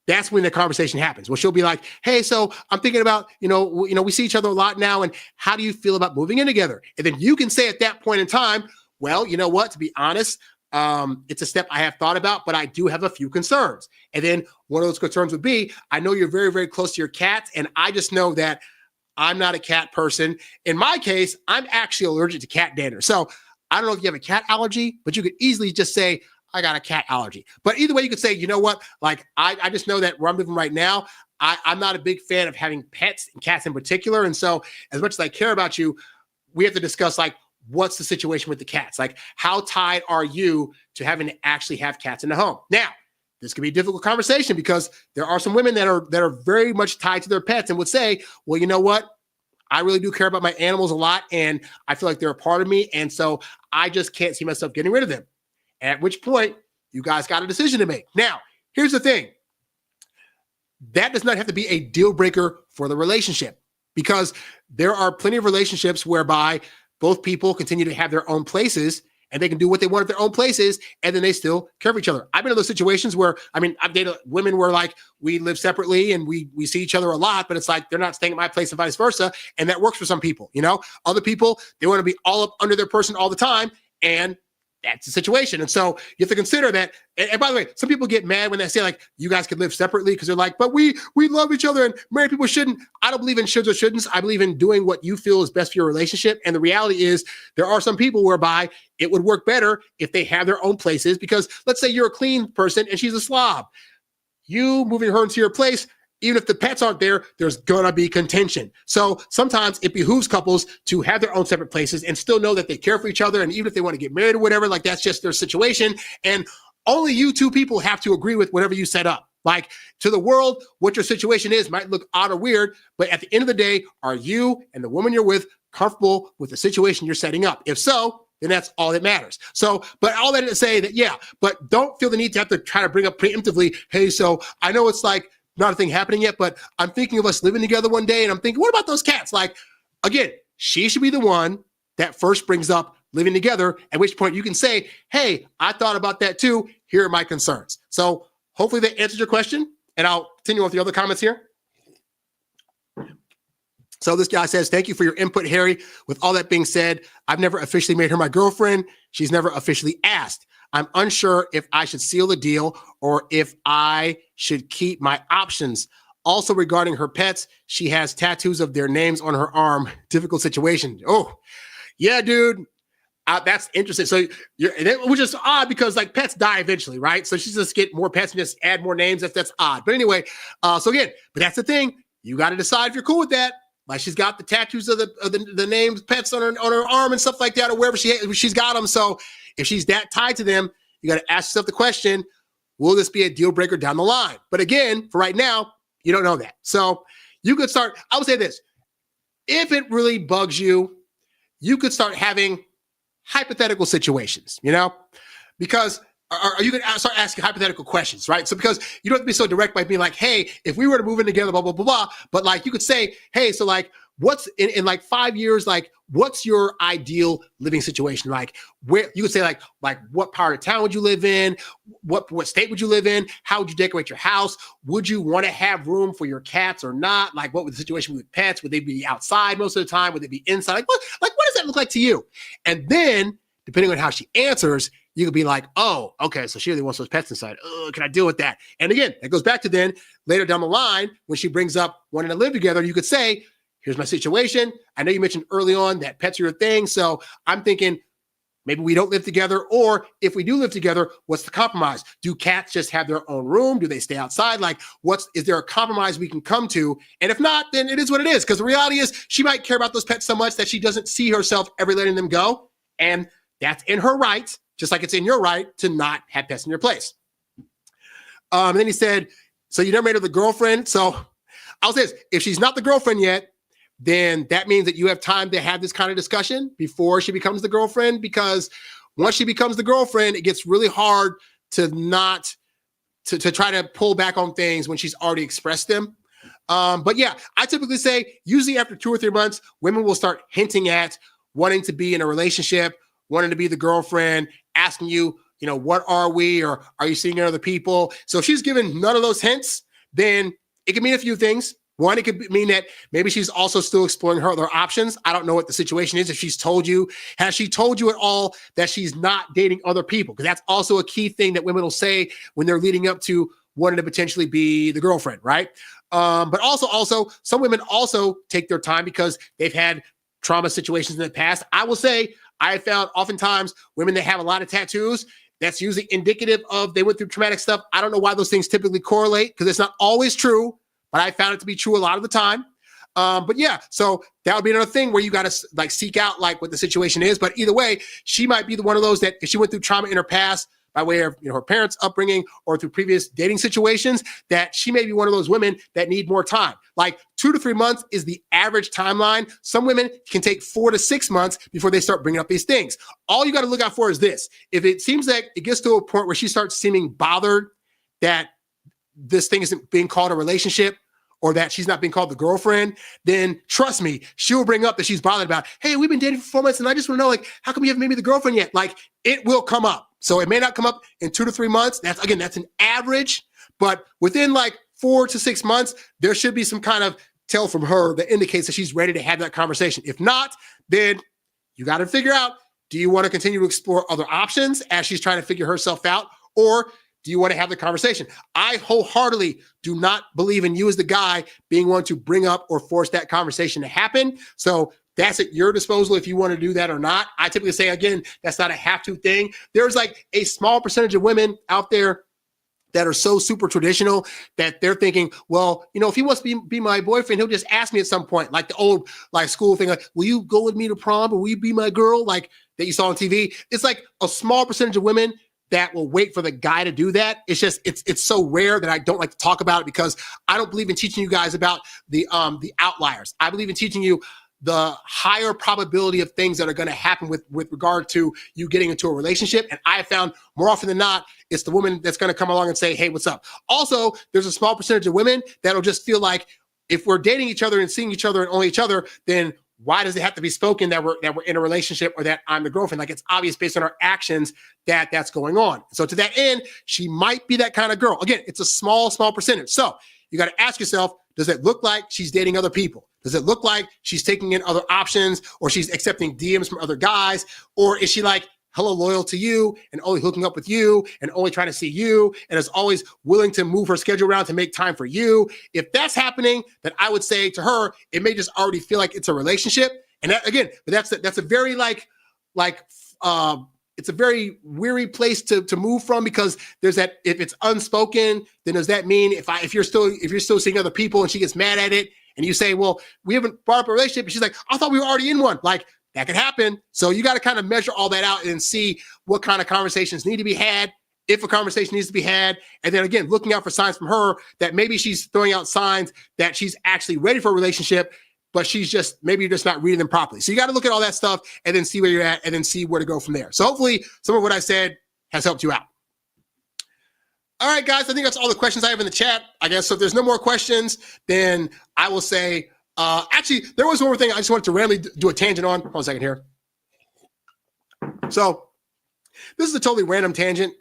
that's when the conversation happens. Well, she'll be like, hey, so I'm thinking about, we see each other a lot now, and how do you feel about moving in together? And then you can say at that point in time, well, you know what, to be honest, it's a step I have thought about, but I do have a few concerns. And then one of those concerns would be, I know you're very, very close to your cats, and I just know that I'm not a cat person. In my case, I'm actually allergic to cat dander. So I don't know if you have a cat allergy, but you could easily just say, I got a cat allergy. But either way, you could say, you know what? Like, I just know that where I'm living right now, I'm not a big fan of having pets and cats in particular. And so as much as I care about you, we have to discuss, like, what's the situation with the cats? Like, how tied are you to having to actually have cats in the home? Now, this could be a difficult conversation because there are some women that are very much tied to their pets and would say, well, you know what? I really do care about my animals a lot, and I feel like they're a part of me. And so I just can't see myself getting rid of them. At which point, you guys got a decision to make. Now, here's the thing. That does not have to be a deal breaker for the relationship, because there are plenty of relationships whereby both people continue to have their own places and they can do what they want at their own places, and then they still care for each other. I've been in those situations where, I mean, I've dated women where, like, we live separately and we see each other a lot, but it's like they're not staying at my place and vice versa. And that works for some people, you know? Other people, they want to be all up under their person all the time, and that's the situation. And so you have to consider that. And by the way, some people get mad when they say, like, you guys could live separately, because they're like, but we love each other and married people shouldn't. I don't believe in shoulds or shouldn'ts. I believe in doing what you feel is best for your relationship. And the reality is there are some people whereby it would work better if they have their own places, because let's say you're a clean person and she's a slob. You moving her into your place, even if the pets aren't there, there's gonna be contention. So sometimes it behooves couples to have their own separate places and still know that they care for each other. And even if they want to get married or whatever, like, that's just their situation. And only you two people have to agree with whatever you set up. Like, to the world, what your situation is might look odd or weird, but at the end of the day, are you and the woman you're with comfortable with the situation you're setting up? If so, then that's all that matters. So, but all that to say that, yeah, but don't feel the need to have to try to bring up preemptively, hey, so I know it's like not a thing happening yet, but I'm thinking of us living together one day, and I'm thinking, what about those cats? Like, again, she should be the one that first brings up living together, at which point you can say, hey, I thought about that too. Here are my concerns. So hopefully that answers your question, and I'll continue with the other comments here. So this guy says, thank you for your input, Harry. With all that being said, I've never officially made her my girlfriend. She's never officially asked. I'm unsure if I should seal the deal or if I should keep my options. Also, regarding her pets, she has tattoos of their names on her arm. Difficult situation. Oh, yeah, dude. That's interesting. So which is odd because, like, pets die eventually, right? So she's just get more pets and just add more names. That's odd. But anyway, so again, but that's the thing. You got to decide if you're cool with that. Like, she's got the tattoos of the names, pets on her arm and stuff like that, or wherever she's got them. So if she's that tied to them, you got to ask yourself the question, will this be a deal breaker down the line? But again, for right now, you don't know that. So you could start, I would say this, if it really bugs you, you could start having hypothetical situations, you know, because are you going to start asking hypothetical questions, right? So because you don't have to be so direct by being like, hey, if we were to move in together, blah, blah, blah, blah. But like, you could say, hey, so like, what's in like 5 years, like, what's your ideal living situation? Like, where you could say like what part of town would you live in? What state would you live in? How would you decorate your house? Would you want to have room for your cats or not? Like, what would the situation with pets? Would they be outside most of the time? Would they be inside? Like, what does that look like to you? And then depending on how she answers, you could be like, oh, okay, so she really wants those pets inside. Oh, can I deal with that? And again, it goes back to then later down the line, when she brings up wanting to live together, you could say, here's my situation. I know you mentioned early on that pets are your thing. So I'm thinking maybe we don't live together, or if we do live together, what's the compromise? Do cats just have their own room? Do they stay outside? Like, is there a compromise we can come to? And if not, then it is what it is. Because the reality is she might care about those pets so much that she doesn't see herself ever letting them go. And that's in her right, just like it's in your right to not have pets in your place. And then he said, so you never made her the girlfriend. So I'll say this, if she's not the girlfriend yet, then that means that you have time to have this kind of discussion before she becomes the girlfriend, because once she becomes the girlfriend, it gets really hard to not to try to pull back on things when she's already expressed them. But yeah, I typically say usually after 2 or 3 months, women will start hinting at wanting to be in a relationship, wanting to be the girlfriend, asking you, you know, what are we, or are you seeing other people? So if she's given none of those hints, then it could mean a few things. One, it could mean that maybe she's also still exploring her other options. I don't know what the situation is. If she's told you, has she told you at all that she's not dating other people? Because that's also a key thing that women will say when they're leading up to wanting to potentially be the girlfriend, right? But also some women also take their time because they've had trauma situations in the past. I will say I have found oftentimes women that have a lot of tattoos, that's usually indicative of they went through traumatic stuff. I don't know why those things typically correlate because it's not always true, but I found it to be true a lot of the time. But yeah, so that would be another thing where you got to like seek out like what the situation is. But either way, she might be one of those that if she went through trauma in her past by way of her parents' upbringing or through previous dating situations, that she may be one of those women that need more time. Like 2 to 3 months is the average timeline. Some women can take 4 to 6 months before they start bringing up these things. All you got to look out for is this. If it seems like it gets to a point where she starts seeming bothered that this thing isn't being called a relationship, or that she's not being called the girlfriend, then trust me, she'll bring up that she's bothered about, hey, we've been dating for 4 months and I just want to know, like, how come you haven't made me the girlfriend yet? Like, it will come up. So it may not come up in 2 to 3 months. That's an average, but within like 4 to 6 months, there should be some kind of tell from her that indicates that she's ready to have that conversation. If not, then you got to figure out, do you want to continue to explore other options as she's trying to figure herself out? Or do you want to have the conversation? I wholeheartedly do not believe in you as the guy being one to bring up or force that conversation to happen. So that's at your disposal if you want to do that or not. I typically say, again, that's not a have-to thing. There's like a small percentage of women out there that are so super traditional that they're thinking, well, if he wants to be my boyfriend, he'll just ask me at some point, like the old like school thing, like, will you go with me to prom or will you be my girl? Like that you saw on TV. It's like a small percentage of women that will wait for the guy to do that. It's just, it's so rare that I don't like to talk about it because I don't believe in teaching you guys about the outliers. I believe in teaching you the higher probability of things that are going to happen with regard to you getting into a relationship. And I have found more often than not, it's the woman that's going to come along and say, hey, what's up? Also, there's a small percentage of women that'll just feel like if we're dating each other and seeing each other and only each other, then why does it have to be spoken that we're in a relationship or that I'm the girlfriend? Like it's obvious based on our actions that that's going on. So to that end, she might be that kind of girl. Again, it's a small percentage. So you got to ask yourself, does it look like she's dating other people? Does it look like she's taking in other options or she's accepting DMs from other guys? Or is she like hella loyal to you and only hooking up with you and only trying to see you and is always willing to move her schedule around to make time for you? If that's happening, then I would say to her, it may just already feel like it's a relationship. And that, again, but that's a very it's a very weary place to move from because there's that, if it's unspoken, then does that mean if you're still seeing other people and she gets mad at it and you say, well, we haven't brought up a relationship, and she's like, I thought we were already in one. Like, that could happen. So you got to kind of measure all that out and see what kind of conversations need to be had, if a conversation needs to be had. And then again, looking out for signs from her that maybe she's throwing out signs that she's actually ready for a relationship, but maybe you're just not reading them properly. So you got to look at all that stuff and then see where you're at and then see where to go from there. So hopefully some of what I said has helped you out. All right, guys, I think that's all the questions I have in the chat, I guess. So if there's no more questions, then I will say, actually, there was one more thing I just wanted to randomly do a tangent on. Hold on a second here. So this is a totally random tangent,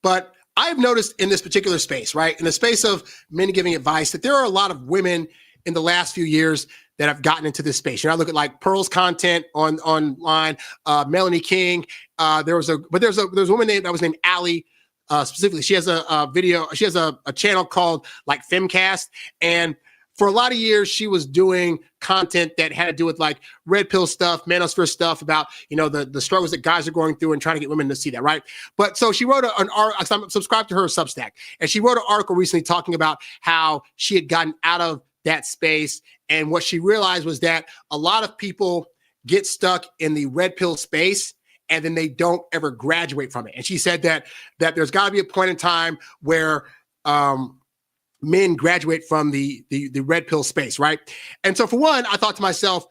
but I've noticed in this particular space, right, in the space of men giving advice, that there are a lot of women in the last few years that have gotten into this space. I look at like Pearl's content online, Melanie King. There's a woman that was named Allie. Specifically, she has a channel called like Femcast, and for a lot of years, she was doing content that had to do with like red pill stuff, manosphere stuff about, the struggles that guys are going through and trying to get women to see that, right? But so she wrote an article, I'm subscribed to her Substack, and she wrote an article recently talking about how she had gotten out of that space. And what she realized was that a lot of people get stuck in the red pill space and then they don't ever graduate from it. And she said that there's got to be a point in time where men graduate from the red pill space, right? And so for one, I thought to myself,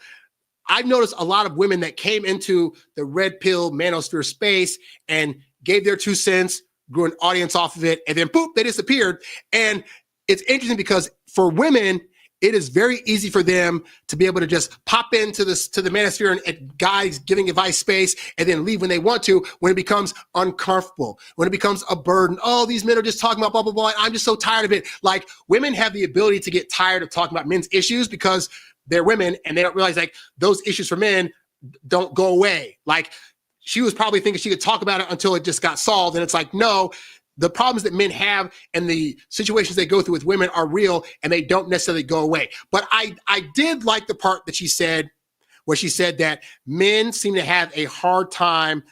I've noticed a lot of women that came into the red pill manosphere space and gave their 2 cents, grew an audience off of it, and then poof, they disappeared. And it's interesting because for women, it is very easy for them to be able to just pop into the manosphere and guys giving advice space and then leave when they want to, when it becomes uncomfortable, when it becomes a burden. Oh, these men are just talking about blah, blah, blah. And I'm just so tired of it. Like, women have the ability to get tired of talking about men's issues because they're women and they don't realize like those issues for men don't go away. Like, she was probably thinking she could talk about it until it just got solved. And it's like, no, the problems that men have and the situations they go through with women are real and they don't necessarily go away. But I did like the part that she said, where she said that men seem to have a hard time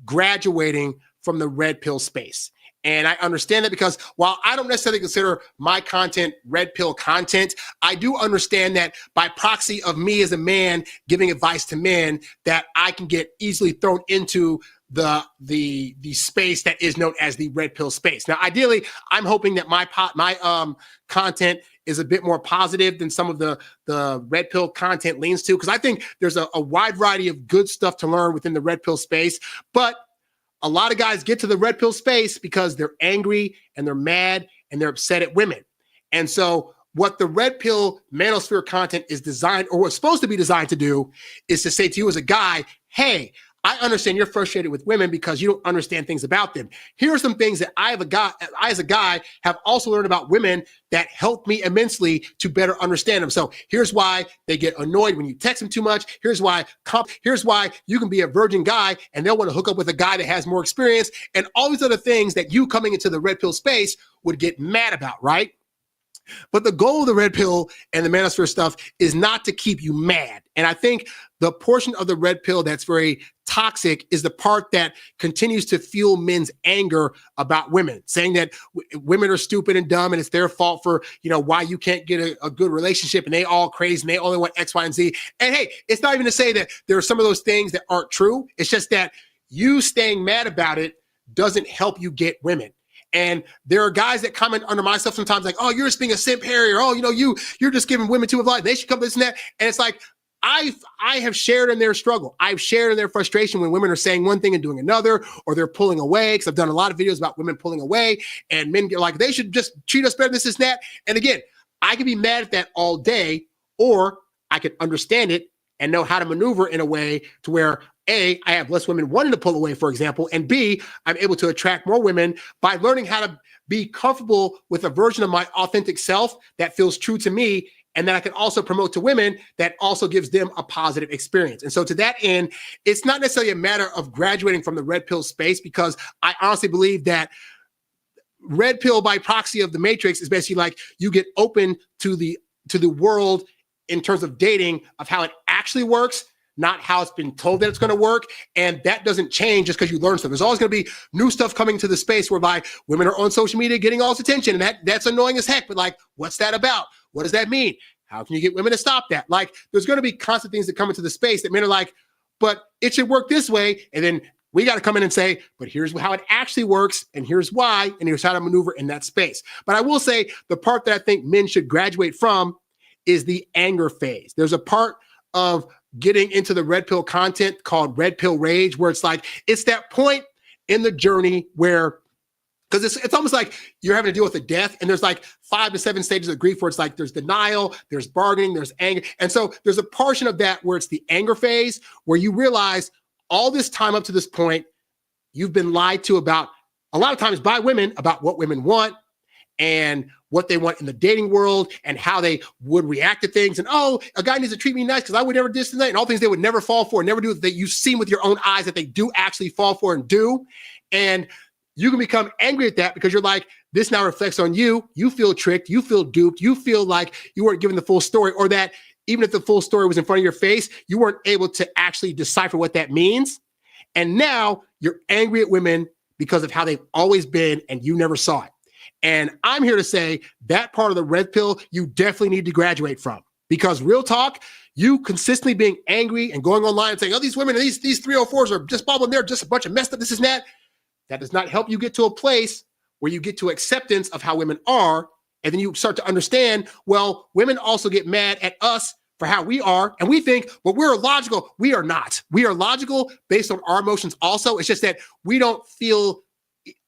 graduating from the red pill space. And I understand that, because while I don't necessarily consider my content red pill content, I do understand that by proxy of me as a man giving advice to men, that I can get easily thrown into the space that is known as the red pill space. Now, ideally, I'm hoping that my content is a bit more positive than some of the red pill content leans to, because I think there's a wide variety of good stuff to learn within the red pill space. But a lot of guys get to the red pill space because they're angry and they're mad and they're upset at women. And so what the red pill manosphere content is designed, or what's supposed to be designed to do, is to say to you as a guy, hey, I understand you're frustrated with women because you don't understand things about them. Here are some things that I as a guy have also learned about women that helped me immensely to better understand them. So here's why they get annoyed when you text them too much. Here's why you can be a virgin guy and they'll want to hook up with a guy that has more experience, and all these other things that you coming into the red pill space would get mad about, right? But the goal of the red pill and the manosphere stuff is not to keep you mad. And I think the portion of the red pill that's very toxic is the part that continues to fuel men's anger about women, saying that women are stupid and dumb and it's their fault for, why you can't get a good relationship, and they all crazy and they only want X, Y, and Z. And hey, it's not even to say that there are some of those things that aren't true. It's just that you staying mad about it doesn't help you get women. And there are guys that comment under my stuff sometimes like, oh, you're just being a simp, Harry, or oh, you're just giving women too much life. They should come this and that. And it's like, I have shared in their struggle. I've shared in their frustration when women are saying one thing and doing another, or they're pulling away. Because I've done a lot of videos about women pulling away, and men get like, they should just treat us better, this and that. And again, I can be mad at that all day, or I can understand it and know how to maneuver in a way to where A, I have less women wanting to pull away, for example, and B, I'm able to attract more women by learning how to be comfortable with a version of my authentic self that feels true to me, and that I can also promote to women that also gives them a positive experience. And so to that end, it's not necessarily a matter of graduating from the red pill space, because I honestly believe that red pill by proxy of the matrix is basically like you get open to the world in terms of dating, of how it actually works, not how it's been told that it's going to work. And that doesn't change just because you learn stuff. There's always going to be new stuff coming to the space whereby women are on social media getting all this attention. And that's annoying as heck. But like, what's that about? What does that mean? How can you get women to stop that? Like, there's going to be constant things that come into the space that men are like, but it should work this way. And then we got to come in and say, but here's how it actually works, and here's why, and here's how to maneuver in that space. But I will say the part that I think men should graduate from is the anger phase. There's a part of getting into the red pill content called red pill rage, where it's like, it's that point in the journey where, because it's almost like you're having to deal with a death, and there's like 5 to 7 stages of grief where it's like there's denial, there's bargaining, there's anger. And so there's a portion of that where it's the anger phase, where you realize all this time up to this point, you've been lied to about, a lot of times by women, about what women want and what they want in the dating world and how they would react to things. And, oh, a guy needs to treat me nice because I would never do this and that, and all things they would never fall for, never do, that you've seen with your own eyes that they do actually fall for and do. And you can become angry at that because you're like, this now reflects on you. You feel tricked. You feel duped. You feel like you weren't given the full story, or that even if the full story was in front of your face, you weren't able to actually decipher what that means. And now you're angry at women because of how they've always been and you never saw it. And I'm here to say that part of the red pill, you definitely need to graduate from, because real talk, you consistently being angry and going online and saying, oh, these women, these 304s are just blah, blah, they're just a bunch of messed up, this and that. That does not help you get to a place where you get to acceptance of how women are. And then you start to understand, well, women also get mad at us for how we are. And we think, well, we're logical. We are not. We are logical based on our emotions also. It's just that we don't feel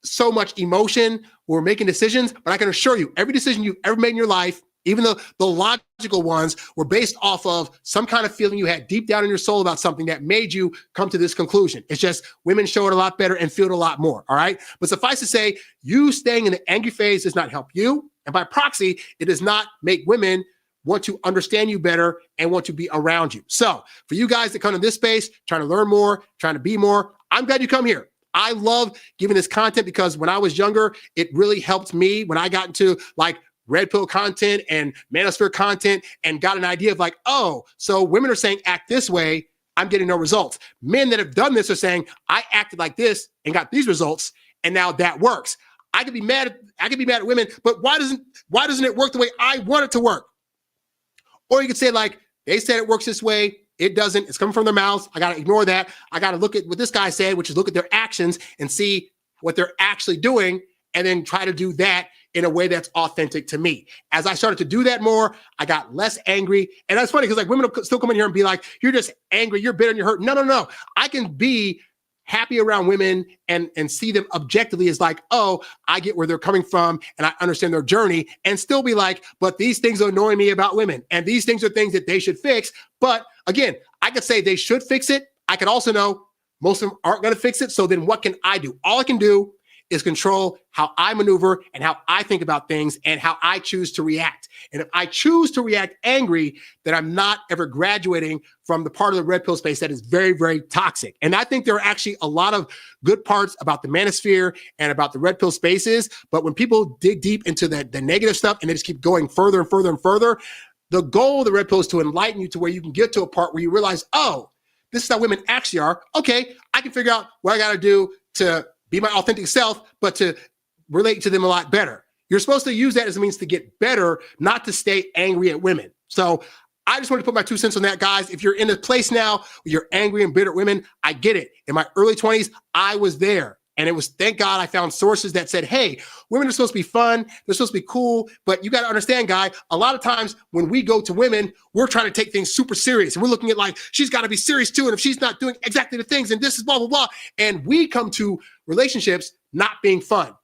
so much emotion when we're making decisions. But I can assure you, every decision you've ever made in your life, even the logical ones, were based off of some kind of feeling you had deep down in your soul about something that made you come to this conclusion. It's just women show it a lot better and feel it a lot more, all right? But suffice to say, you staying in the angry phase does not help you. And by proxy, it does not make women want to understand you better and want to be around you. So for you guys that come to this space, trying to learn more, trying to be more, I'm glad you come here. I love giving this content because when I was younger, it really helped me when I got into like red pill content and manosphere content and got an idea of like, oh, so women are saying act this way, I'm getting no results. Men that have done this are saying, I acted like this and got these results, and now that works. I could be mad at women, but why doesn't it work the way I want it to work? Or you could say like, they said it works this way, it doesn't, it's coming from their mouths, I gotta ignore that. I gotta look at what this guy said, which is look at their actions and see what they're actually doing, and then try to do that in a way that's authentic to me. As I started to do that more, I got less angry. And that's funny because like women will still come in here and be like, you're just angry, you're bitter, and you're hurt. No. I can be happy around women and see them objectively as like, oh, I get where they're coming from and I understand their journey, and still be like, but these things annoy me about women. And these things are things that they should fix. But again, I could say they should fix it. I could also know most of them aren't going to fix it. So then what can I do? All I can do is control how I maneuver and how I think about things and how I choose to react. And if I choose to react angry, then I'm not ever graduating from the part of the red pill space that is very, very toxic. And I think there are actually a lot of good parts about the manosphere and about the red pill spaces. But when people dig deep into the negative stuff and they just keep going further and further and further, the goal of the red pill is to enlighten you to where you can get to a part where you realize, oh, this is how women actually are. Okay, I can figure out what I got to do to be my authentic self, but to relate to them a lot better. You're supposed to use that as a means to get better, not to stay angry at women. So I just wanted to put my 2 cents on that, guys. If you're in a place now where you're angry and bitter at women, I get it. In my early 20s, I was there. And it was, thank God, I found sources that said, hey, women are supposed to be fun. They're supposed to be cool. But you got to understand, guy, a lot of times when we go to women, we're trying to take things super serious. And we're looking at like, she's got to be serious too. And if she's not doing exactly the things, and this is blah, blah, blah. And we come to relationships not being fun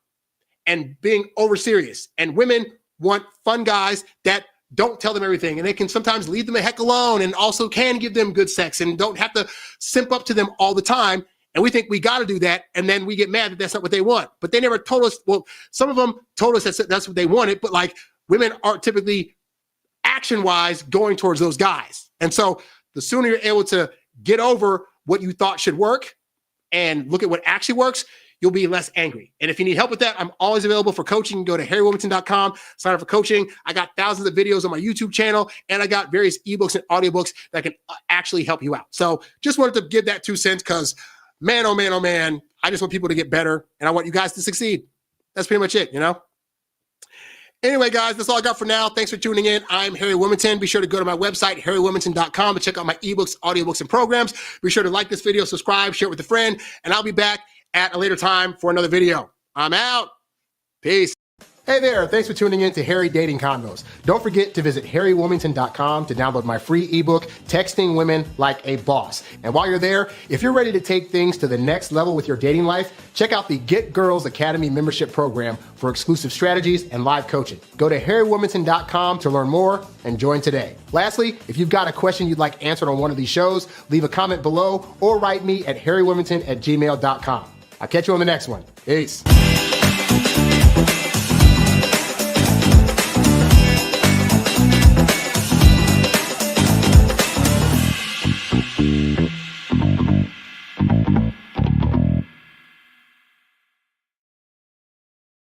and being over serious. And women want fun guys that don't tell them everything. And they can sometimes leave them the heck alone and also can give them good sex and don't have to simp up to them all the time. And we think we got to do that. And then we get mad that that's not what they want. But they never told us. Well, some of them told us that's what they wanted. But like women aren't typically action wise going towards those guys. And so the sooner you're able to get over what you thought should work and look at what actually works, you'll be less angry. And if you need help with that, I'm always available for coaching. Go to harrywilmington.com, sign up for coaching. I got thousands of videos on my YouTube channel, and I got various ebooks and audiobooks that can actually help you out. So just wanted to give that 2 cents because man, oh man, oh man, I just want people to get better, and I want you guys to succeed. That's pretty much it, you know? Anyway, guys, that's all I got for now. Thanks for tuning in. I'm Harry Wilmington. Be sure to go to my website, harrywilmington.com, to check out my ebooks, audiobooks, and programs. Be sure to like this video, subscribe, share it with a friend, and I'll be back at a later time for another video. I'm out. Peace. Hey there, thanks for tuning in to Harry Dating Convos. Don't forget to visit harrywilmington.com to download my free ebook, Texting Women Like a Boss. And while you're there, if you're ready to take things to the next level with your dating life, check out the Get Girls Academy membership program for exclusive strategies and live coaching. Go to harrywilmington.com to learn more and join today. Lastly, if you've got a question you'd like answered on one of these shows, leave a comment below or write me at harrywilmington@gmail.com. I'll catch you on the next one. Peace.